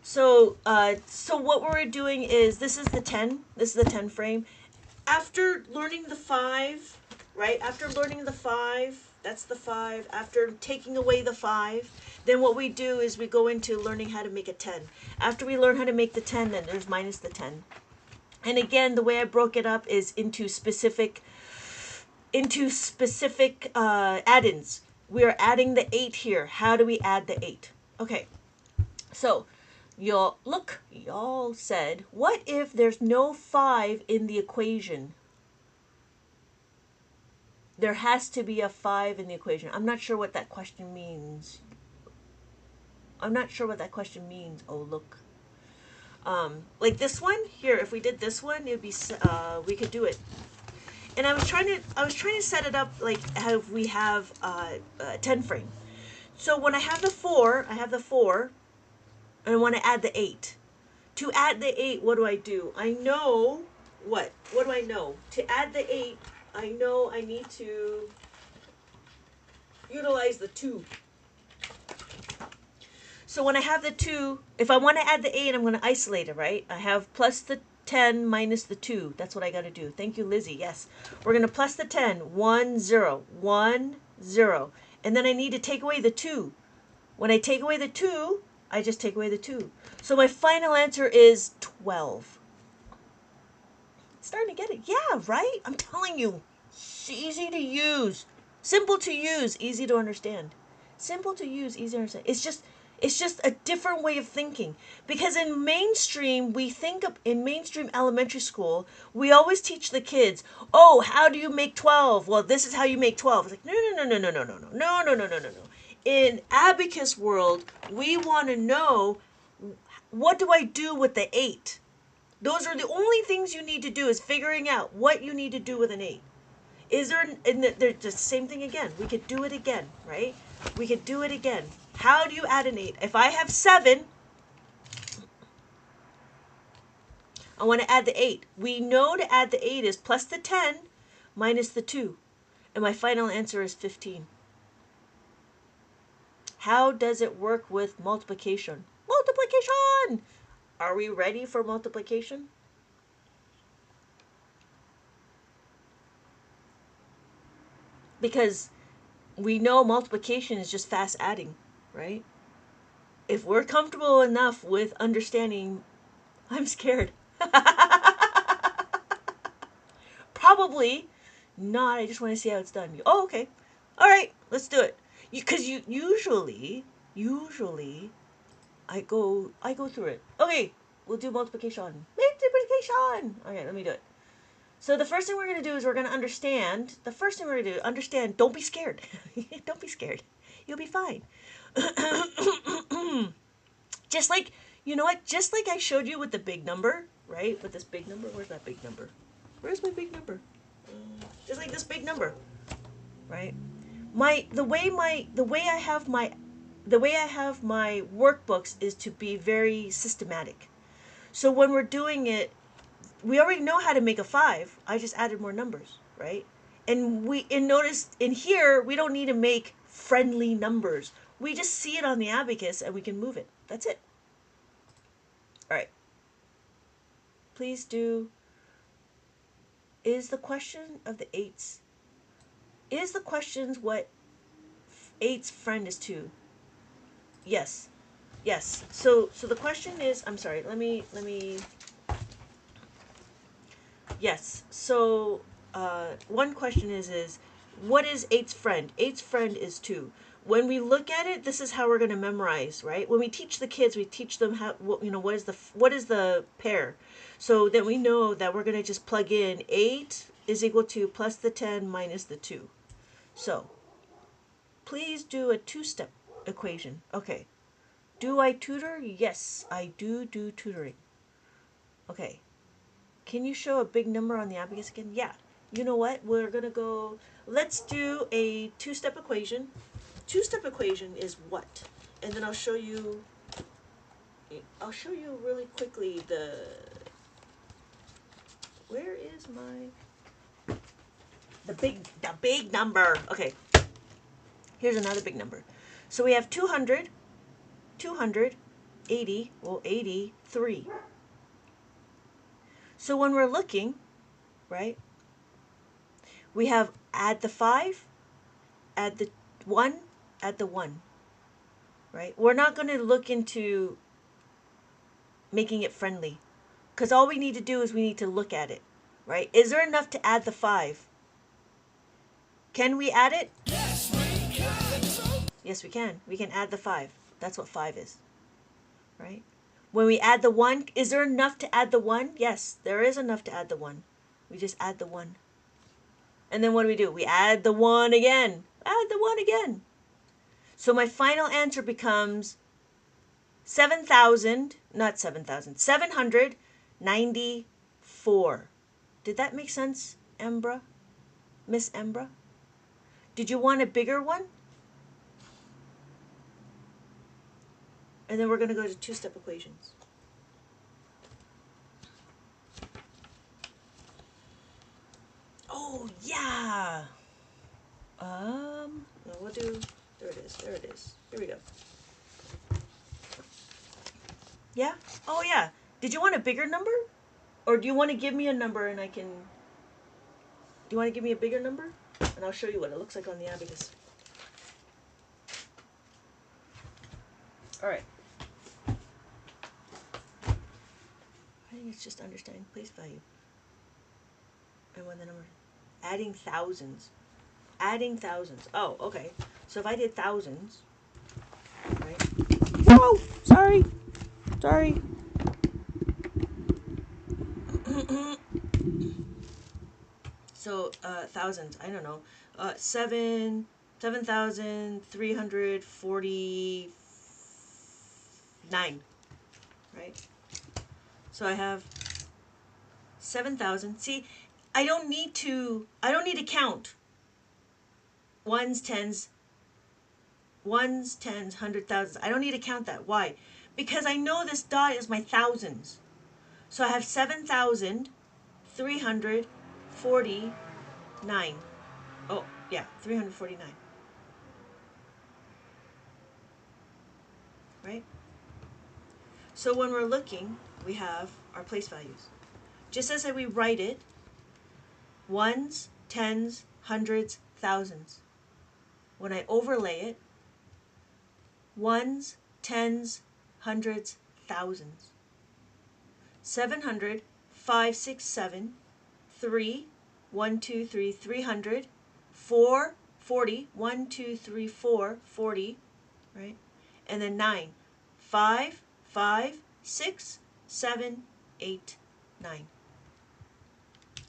So what we're doing is this is the 10. This is the 10 frame. After learning the 5, right? After learning the 5, that's the 5. After taking away the 5, then what we do is we go into learning how to make a 10. After we learn how to make the 10, then there's minus the 10. And again, the way I broke it up is into specific add-ins. We are adding the 8 here. How do we add the 8? Okay, so y'all said, what if there's no 5 in the equation? There has to be a 5 in the equation. I'm not sure what that question means. Oh, look. Like this one here, if we did this one, it'd be we could do it. And I was trying to set it up like how we have 10 frame. So when I have the 4, and I want to add the 8. To add the 8, what do I do? I know what? What do I know? To add the 8, I know I need to utilize the 2. So when I have the 2, if I want to add the 8, I'm going to isolate it, right? I have plus the 10 minus the 2. That's what I got to do. Thank you, Lizzie. Yes. We're going to plus the 10. 1, 0. 1, 0. And then I need to take away the 2. When I take away the 2, I just take away the 2. So my final answer is 12. Starting to get it. Yeah, right? I'm telling you. It's easy to use. Simple to use, easy to understand. Simple to use, easy to understand. It's just a different way of thinking. Because in mainstream, we think of, in mainstream elementary school, we always teach the kids, oh, how do you make 12? Well, this is how you make 12. It's like, no. In Abacus world, we want to know, what do I do with the 8? Those are the only things you need to do, is figuring out what you need to do with an 8. Is there, and they're just the same thing again. We could do it again, right? We could do it again. How do you add an 8? If I have 7, I want to add the 8. We know to add the 8 is plus the 10 minus the 2. And my final answer is 15. How does it work with multiplication? Multiplication! Are we ready for multiplication? Because we know multiplication is just fast adding, right? If we're comfortable enough with understanding, I'm scared. Probably not. I just want to see how it's done. Oh, okay. All right, let's do it. Because you usually I go through it. Okay, we'll do multiplication. Multiplication. Okay, let me do it. So the first thing we're going to do is we're going to understand. The first thing we're going to do, understand. Don't be scared. Don't be scared. You'll be fine. Just like, you know what? Just like I showed you with the big number, right? With this big number. Where's that big number? Where's my big number? Just like this big number, right? The way I have my workbooks is to be very systematic. So when we're doing it, we already know how to make a 5. I just added more numbers, right? And notice in here we don't need to make friendly numbers. We just see it on the abacus and we can move it. That's it. All right. Please do. Is the question of the 8s? Is the questions what 8's friend is to? Yes. Yes. So the question is, I'm sorry, let me yes. So one question is what is 8's friend? 8's friend is 2. When we look at it, this is how we're going to memorize, right? When we teach the kids, we teach them how, what is the pair. So then we know that we're going to just plug in 8 is equal to plus the 10 minus the 2. So please do a 2-step equation. Okay. Do I tutor? Yes, I do tutoring. Okay. Can you show a big number on the abacus again? Yeah. You know what? We're going to go, let's do a 2-step equation. 2-step equation is what? And then I'll show you really quickly where is the big number. Okay. Here's another big number. So we have 200, 80, 83. So when we're looking, right, we have add the 5, add the 1, add the 1, right? We're not going to look into making it friendly because all we need to do is we need to look at it, right? Is there enough to add the 5? Can we add it? Yes, we can. Yes, we can. We can add the 5. That's what 5 is, right? When we add the 1, is there enough to add the 1? Yes, there is enough to add the 1. We just add the 1. And then what do? We add the 1 again. Add the 1 again. So my final answer becomes 794. Did that make sense, Embra? Miss Embra? Did you want a bigger one? And then we're going to go to 2-step equations. Oh, yeah. No, we'll do, there it is. Here we go. Yeah? Oh, yeah. Did you want a bigger number? Or do you want to give me a number and I can... Do you want to give me a bigger number? And I'll show you what it looks like on the abacus. Alright. I think it's just understanding place value. And when the number... Adding thousands. Adding thousands. Oh, okay. So if I did thousands... Right? Oh! Sorry! Sorry. So, thousands, I don't know. 7,349, right? So I have 7,000. See, I don't need to count ones, tens, hundred thousands. I don't need to count that. Why? Because I know this dot is my thousands. So I have 7,349. Oh, yeah, 349. Right? So when we're looking, we have our place values. Just as we write it, ones, tens, hundreds, thousands. When I overlay it, ones, tens, hundreds, thousands. 700, 5, 6, 7, 3, 1, 2, 3, 300, 4, 40, 1, 2, 3, 4, 40, right? And then 9, 5, 5, 6, 7, 8, 9.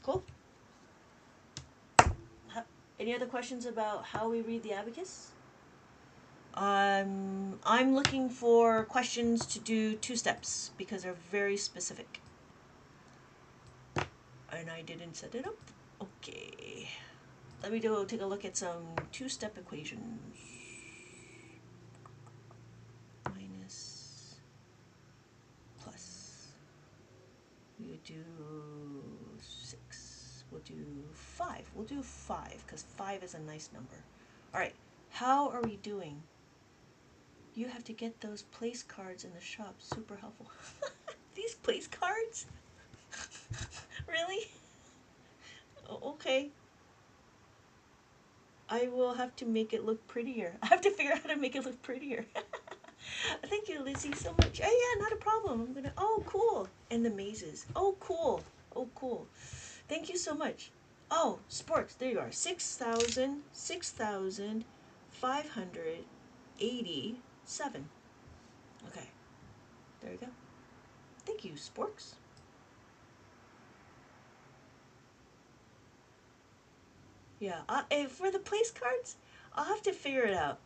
Cool? Any other questions about how we read the abacus? I'm looking for questions to do 2 steps because they're very specific. And I didn't set it up. Okay. Let me take a look at some 2-step equations. Minus, plus. We would do 6. We'll do 5. We'll do 5 because 5 is a nice number. All right. How are we doing? You have to get those place cards in the shop. Super helpful. These place cards? Really? Okay. I will have to make it look prettier. I have to figure out how to make it look prettier. Thank you, Lizzie, so much. Oh, yeah, not a problem. I'm gonna... Oh, cool. And the mazes. Oh, cool. Oh, cool. Thank you so much. Oh, sports. There you are. 6,587. Okay. There you go. Thank you, sporks. Yeah. For the place cards, I'll have to figure it out.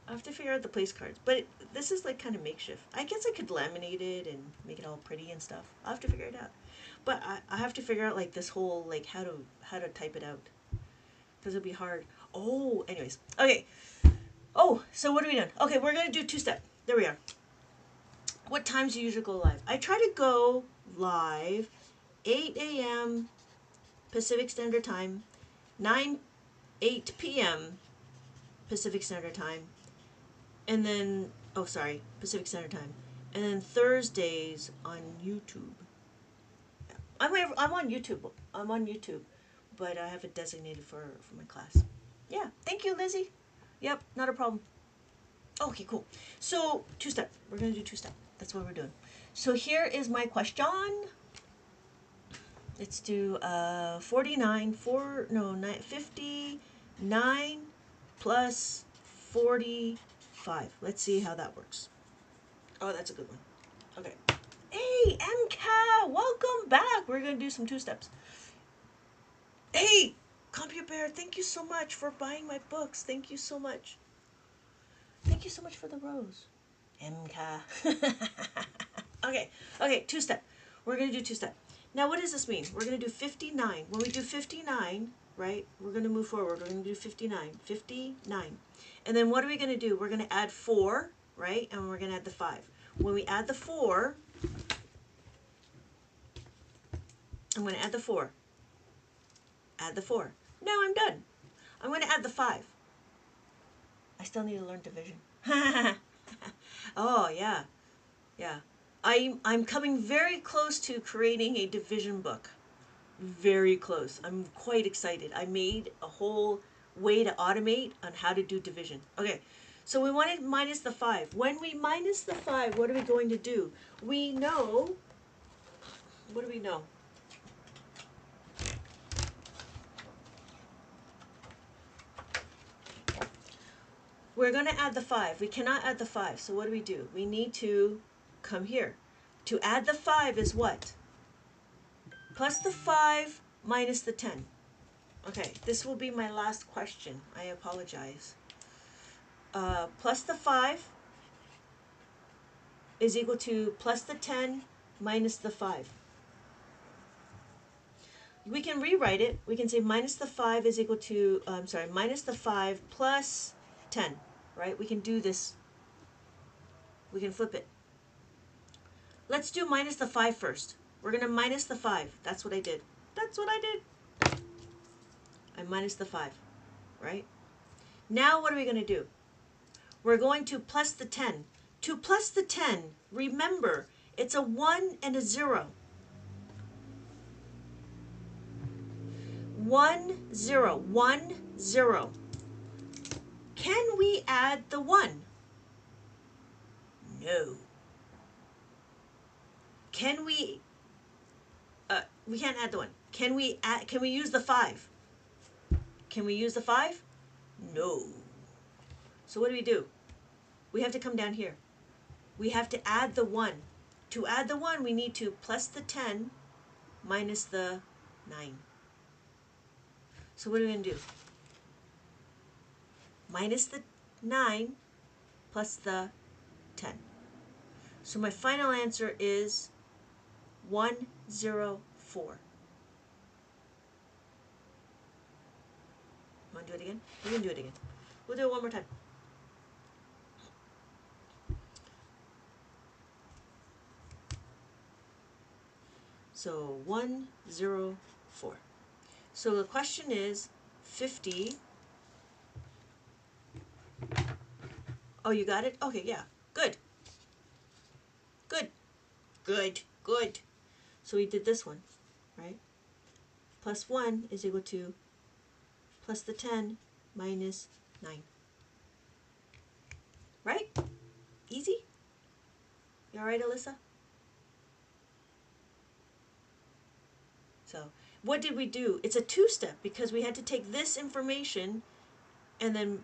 I have to figure out the place cards, but this is like kind of makeshift. I guess I could laminate it and make it all pretty and stuff. I'll have to figure it out. But I have to figure out like this whole like how to type it out because it'll be hard. Oh, anyways, okay. Oh, so what are we doing? Okay, we're gonna do 2-step. There we are. What times do you usually go live? I try to go live 8 a.m. Pacific Standard Time, 8 p.m. Pacific Standard Time, and then, Pacific Standard Time, and then Thursdays on YouTube. I'm on YouTube. I'm on YouTube, but I have it designated for my class. Yeah, thank you, Lizzie. Yep, not a problem. Okay, cool. So 2-step. We're gonna do 2-step. That's what we're doing. So here is my question. Let's do 59 plus 45. Let's see how that works. Oh, that's a good one. Okay. Hey, MCA, welcome back. We're going to do some 2-steps. Hey, CompuBear, thank you so much for buying my books. Thank you so much. Thank you so much for the rose. MCA. Okay, 2-step. We're going to do 2-step. Now, what does this mean? We're going to do 59. When we do 59, right, we're going to move forward. We're going to do 59. 59. And then what are we going to do? We're going to add 4, right, and we're going to add the 5. When we add the 4, I'm going to add the 4. Add the 4. Now I'm done. I'm going to add the 5. I still need to learn division. Oh, yeah. Yeah. I'm coming very close to creating a division book. Very close. I'm quite excited. I made a whole way to automate on how to do division. Okay, so we wanted minus the 5. When we minus the 5, what are we going to do? We know, what do we know? We're going to add the 5. We cannot add the 5, so what do? We need to come here. To add the 5 is what? Plus the 5 minus the 10. Okay, this will be my last question. I apologize. Plus the 5 is equal to plus the 10 minus the 5. We can rewrite it. We can say minus the 5 is equal to, minus the 5 plus 10, right? We can do this. We can flip it. Let's do minus the 5 first. We're going to minus the 5. That's what I did. That's what I did. I minus the 5, right? Now what are we going to do? We're going to plus the 10. To plus the 10, remember, it's a 1 and a 0. 1, 0. 1, 0. Can we add the 1? No. Can we can't add the 1. Can we use the 5? Can we use the 5? No. So what do? We have to come down here. We have to add the 1. To add the 1, we need to plus the 10 minus the 9. So what are we going to do? Minus the 9 plus the 10. So my final answer is 104. Want to do it again? We can do it again. We'll do it one more time. So 104. So the question is 50. Oh, you got it? Okay, yeah. Good. Good. Good. Good. So we did this one, right? Plus 1 is equal to plus the 10 minus 9. Right? Easy? You all right, Alyssa? So what did we do? It's a two-step because we had to take this information and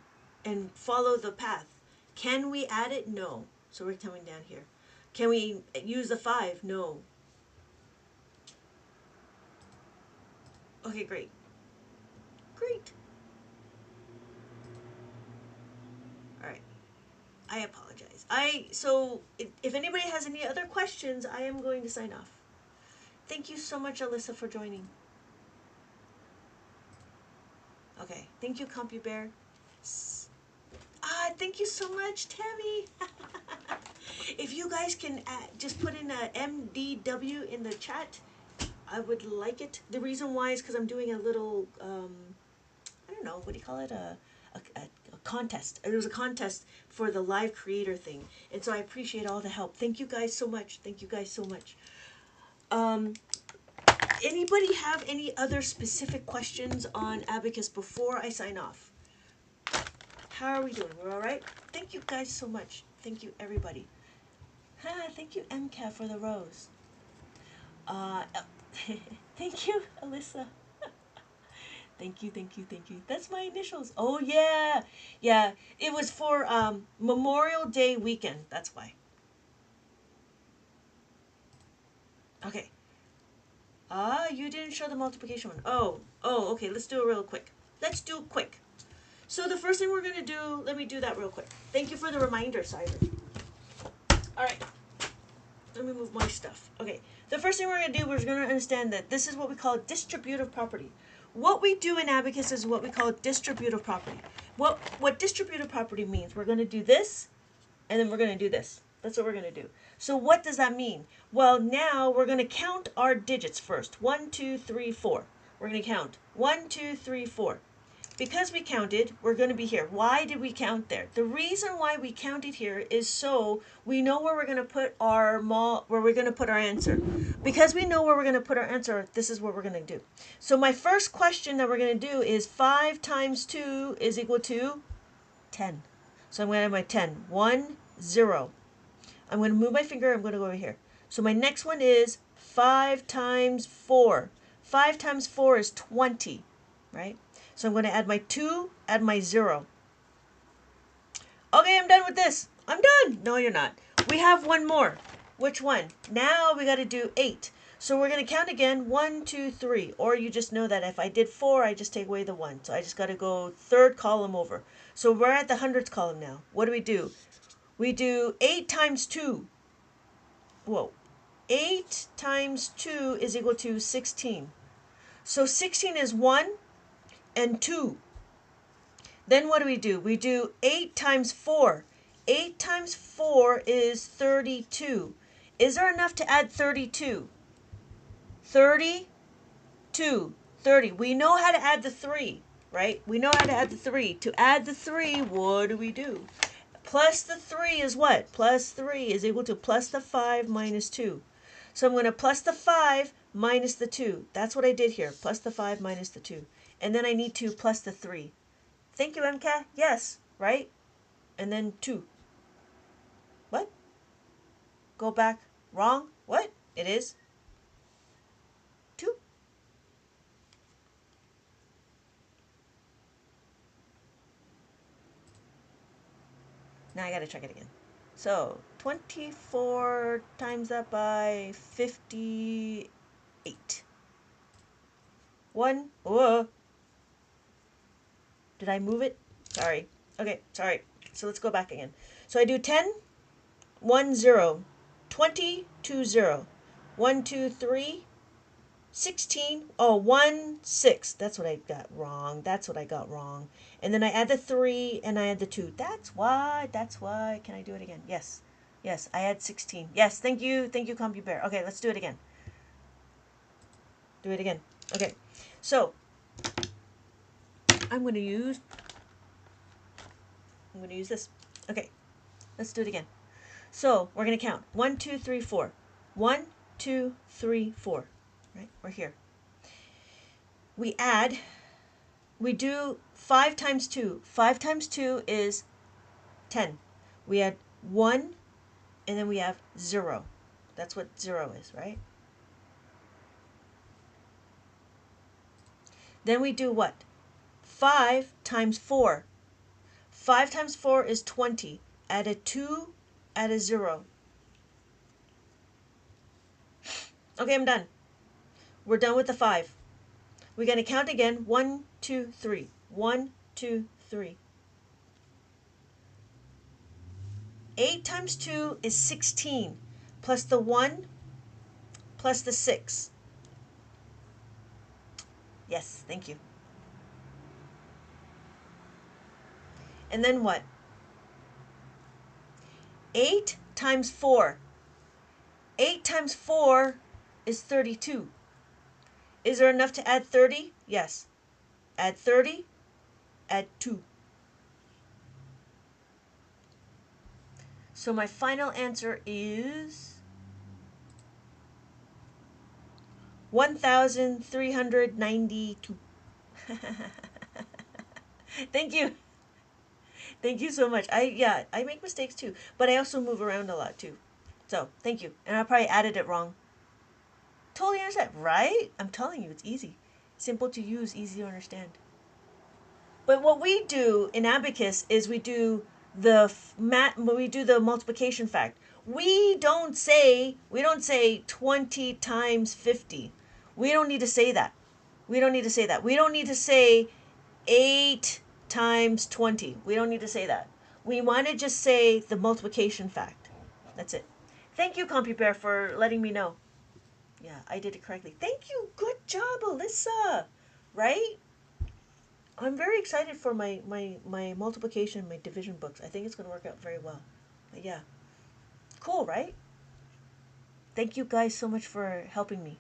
follow the path. Can we add it? No. So we're coming down here. Can we use the 5? No. Okay, great. Great. All right. I apologize. So if anybody has any other questions, I am going to sign off. Thank you so much, Alyssa, for joining. Okay. Thank you, CompuBear. Thank you so much, Tammy. If you guys can just put in a MDW in the chat, I would like it. The reason why is because I'm doing a little, I don't know, what do you call it? A contest. There was a contest for the live creator thing. And so I appreciate all the help. Thank you guys so much. Thank you guys so much. Anybody have any other specific questions on Abacus before I sign off? How are we doing? We're all right? Thank you guys so much. Thank you, everybody. Thank you, MCAT, for the rose. Thank you, Alyssa. Thank you, thank you, thank you. That's my initials. Oh, yeah. Yeah, it was for Memorial Day weekend. That's why. Okay. You didn't show the multiplication one. Oh, okay. Let's do it real quick. Let's do it quick. So the first thing we're going to do, let me do that real quick. Thank you for the reminder, Simon. All right. Let me move my stuff. Okay. The first thing we're going to do, we're going to understand that this is what we call distributive property. What we do in Abacus is what we call distributive property. What distributive property means, we're going to do this, and then we're going to do this. That's what we're going to do. So what does that mean? Well, now we're going to count our digits first. 1, 2, 3, 4. We're going to count 1, 2, 3, 4. because we counted, we're going to be here. Why did we count there? The reason why we counted here is so we know where we're going to put our answer. Because we know where we're going to put our answer, this is what we're going to do. So my first question that we're going to do is 5 times 2 is equal to 10. So I'm going to have my 10. 1, 0. I'm going to move my finger. I'm going to go over here. So my next one is 5 times 4. 5 times 4 is 20, right? So I'm going to add my 2, add my 0. Okay, I'm done with this. I'm done. No, you're not. We have one more. Which one? Now we got to do 8. So we're going to count again. 1, 2, 3. Or you just know that if I did 4, I just take away the 1. So I just got to go third column over. So we're at the hundreds column now. What do? We do 8 times 2. Whoa. 8 times 2 is equal to 16. So 16 is 1 and 2. Then what do? We do 8 times 4. 8 times 4 is 32. Is there enough to add 32? 32. 30. We know how to add the 3, right? We know how to add the 3. To add the 3, what do? Plus the 3 is what? Plus 3 is equal to plus the 5 minus 2. So I'm going to plus the 5 minus the 2. That's what I did here. Plus the 5 minus the 2. And then I need to plus the 3. Thank you, MCA. Yes, right? And then 2. What? Go back. Wrong? What? It is 2. Now I got to check it again. So 24 times that by 58. 1. Whoa. Did I move it? Sorry. Okay, sorry. So let's go back again. So I do 10, 1, 0, 20, 2, 0, 1, 2, 3, 16, 1, 6. That's what I got wrong. And then I add the 3 and I add the 2. That's why. Can I do it again? Yes. Yes, I add 16. Yes, thank you, CompuBear. Okay, let's do it again. Okay, so I'm going to use this. Okay, let's do it again. So we're going to count 1, 2, 3, 4. 1, 2, 3, 4. Right? We're here. We do 5 times 2. 5 times 2 is 10. We add 1 and then we have 0. That's what 0 is, right? Then we do what? 5 times 4. 5 times 4 is 20. Add a 2, add a 0. Okay, I'm done. We're done with the 5. We're going to count again. 1, 2, 3. 1, 2, 3. 8 times 2 is 16. Plus the 1, plus the 6. Yes, thank you. And then what? 8 times 4. 8 times 4 is 32. Is there enough to add 30? Yes. Add 30, add 2. So my final answer is 1,392. Thank you. Thank you so much. I make mistakes too, but I also move around a lot too. So, thank you. And I probably added it wrong. Totally understand, right? I'm telling you, it's easy. Simple to use, easy to understand. But what we do in Abacus is we do the multiplication fact. We don't say 20 times 50. We don't need to say that. We don't need to say 8 times 20. We don't need to say that. We want to just say the multiplication fact. That's it. Thank you, CompuBear, for letting me know. Yeah, I did it correctly. Thank you. Good job, Alyssa. Right? I'm very excited for my multiplication, my division books. I think it's going to work out very well. But yeah. Cool, right? Thank you guys so much for helping me.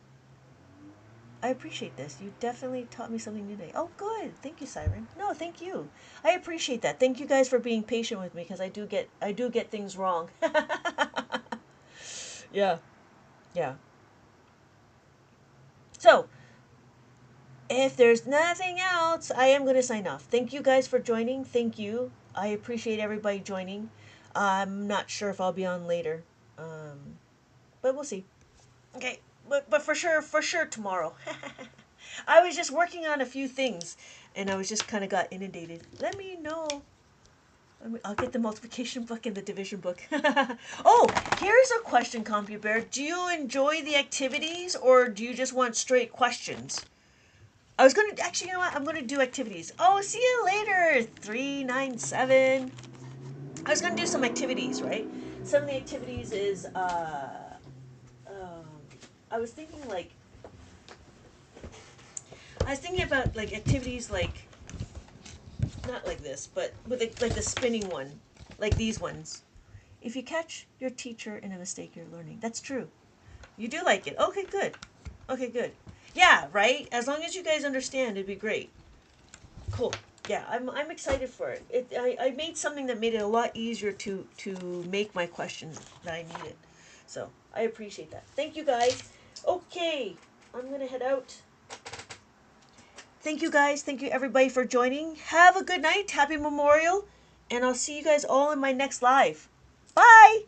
I appreciate this. You definitely taught me something new today. Oh, good. Thank you, Siren. No, thank you. I appreciate that. Thank you guys for being patient with me because I do get things wrong. Yeah. Yeah. So, if there's nothing else, I am going to sign off. Thank you guys for joining. Thank you. I appreciate everybody joining. I'm not sure if I'll be on later, but we'll see. Okay, but for sure tomorrow. I was just working on a few things, and I was just kind of got inundated. Let me know. I'll get the multiplication book and the division book. Oh, here's a question, CompuBear. Do you enjoy the activities, or do you just want straight questions? I was gonna actually, you know what? I'm gonna do activities. Oh, see you later, 397. I was gonna do some activities, right? Some of the activities is um, I was thinking like I was thinking about like activities like not like this, but with like the spinning one, like these ones. If you catch your teacher in a mistake, you're learning. That's true. You do like it. Okay, good. Okay, good. Yeah, right. As long as you guys understand, it'd be great. Cool. Yeah, I'm excited for it. I made something that made it a lot easier to make my questions that I needed. So I appreciate that. Thank you guys. Okay, I'm gonna head out. Thank you guys. Thank you everybody for joining. Have a good night. Happy Memorial. And I'll see you guys all in my next live. Bye.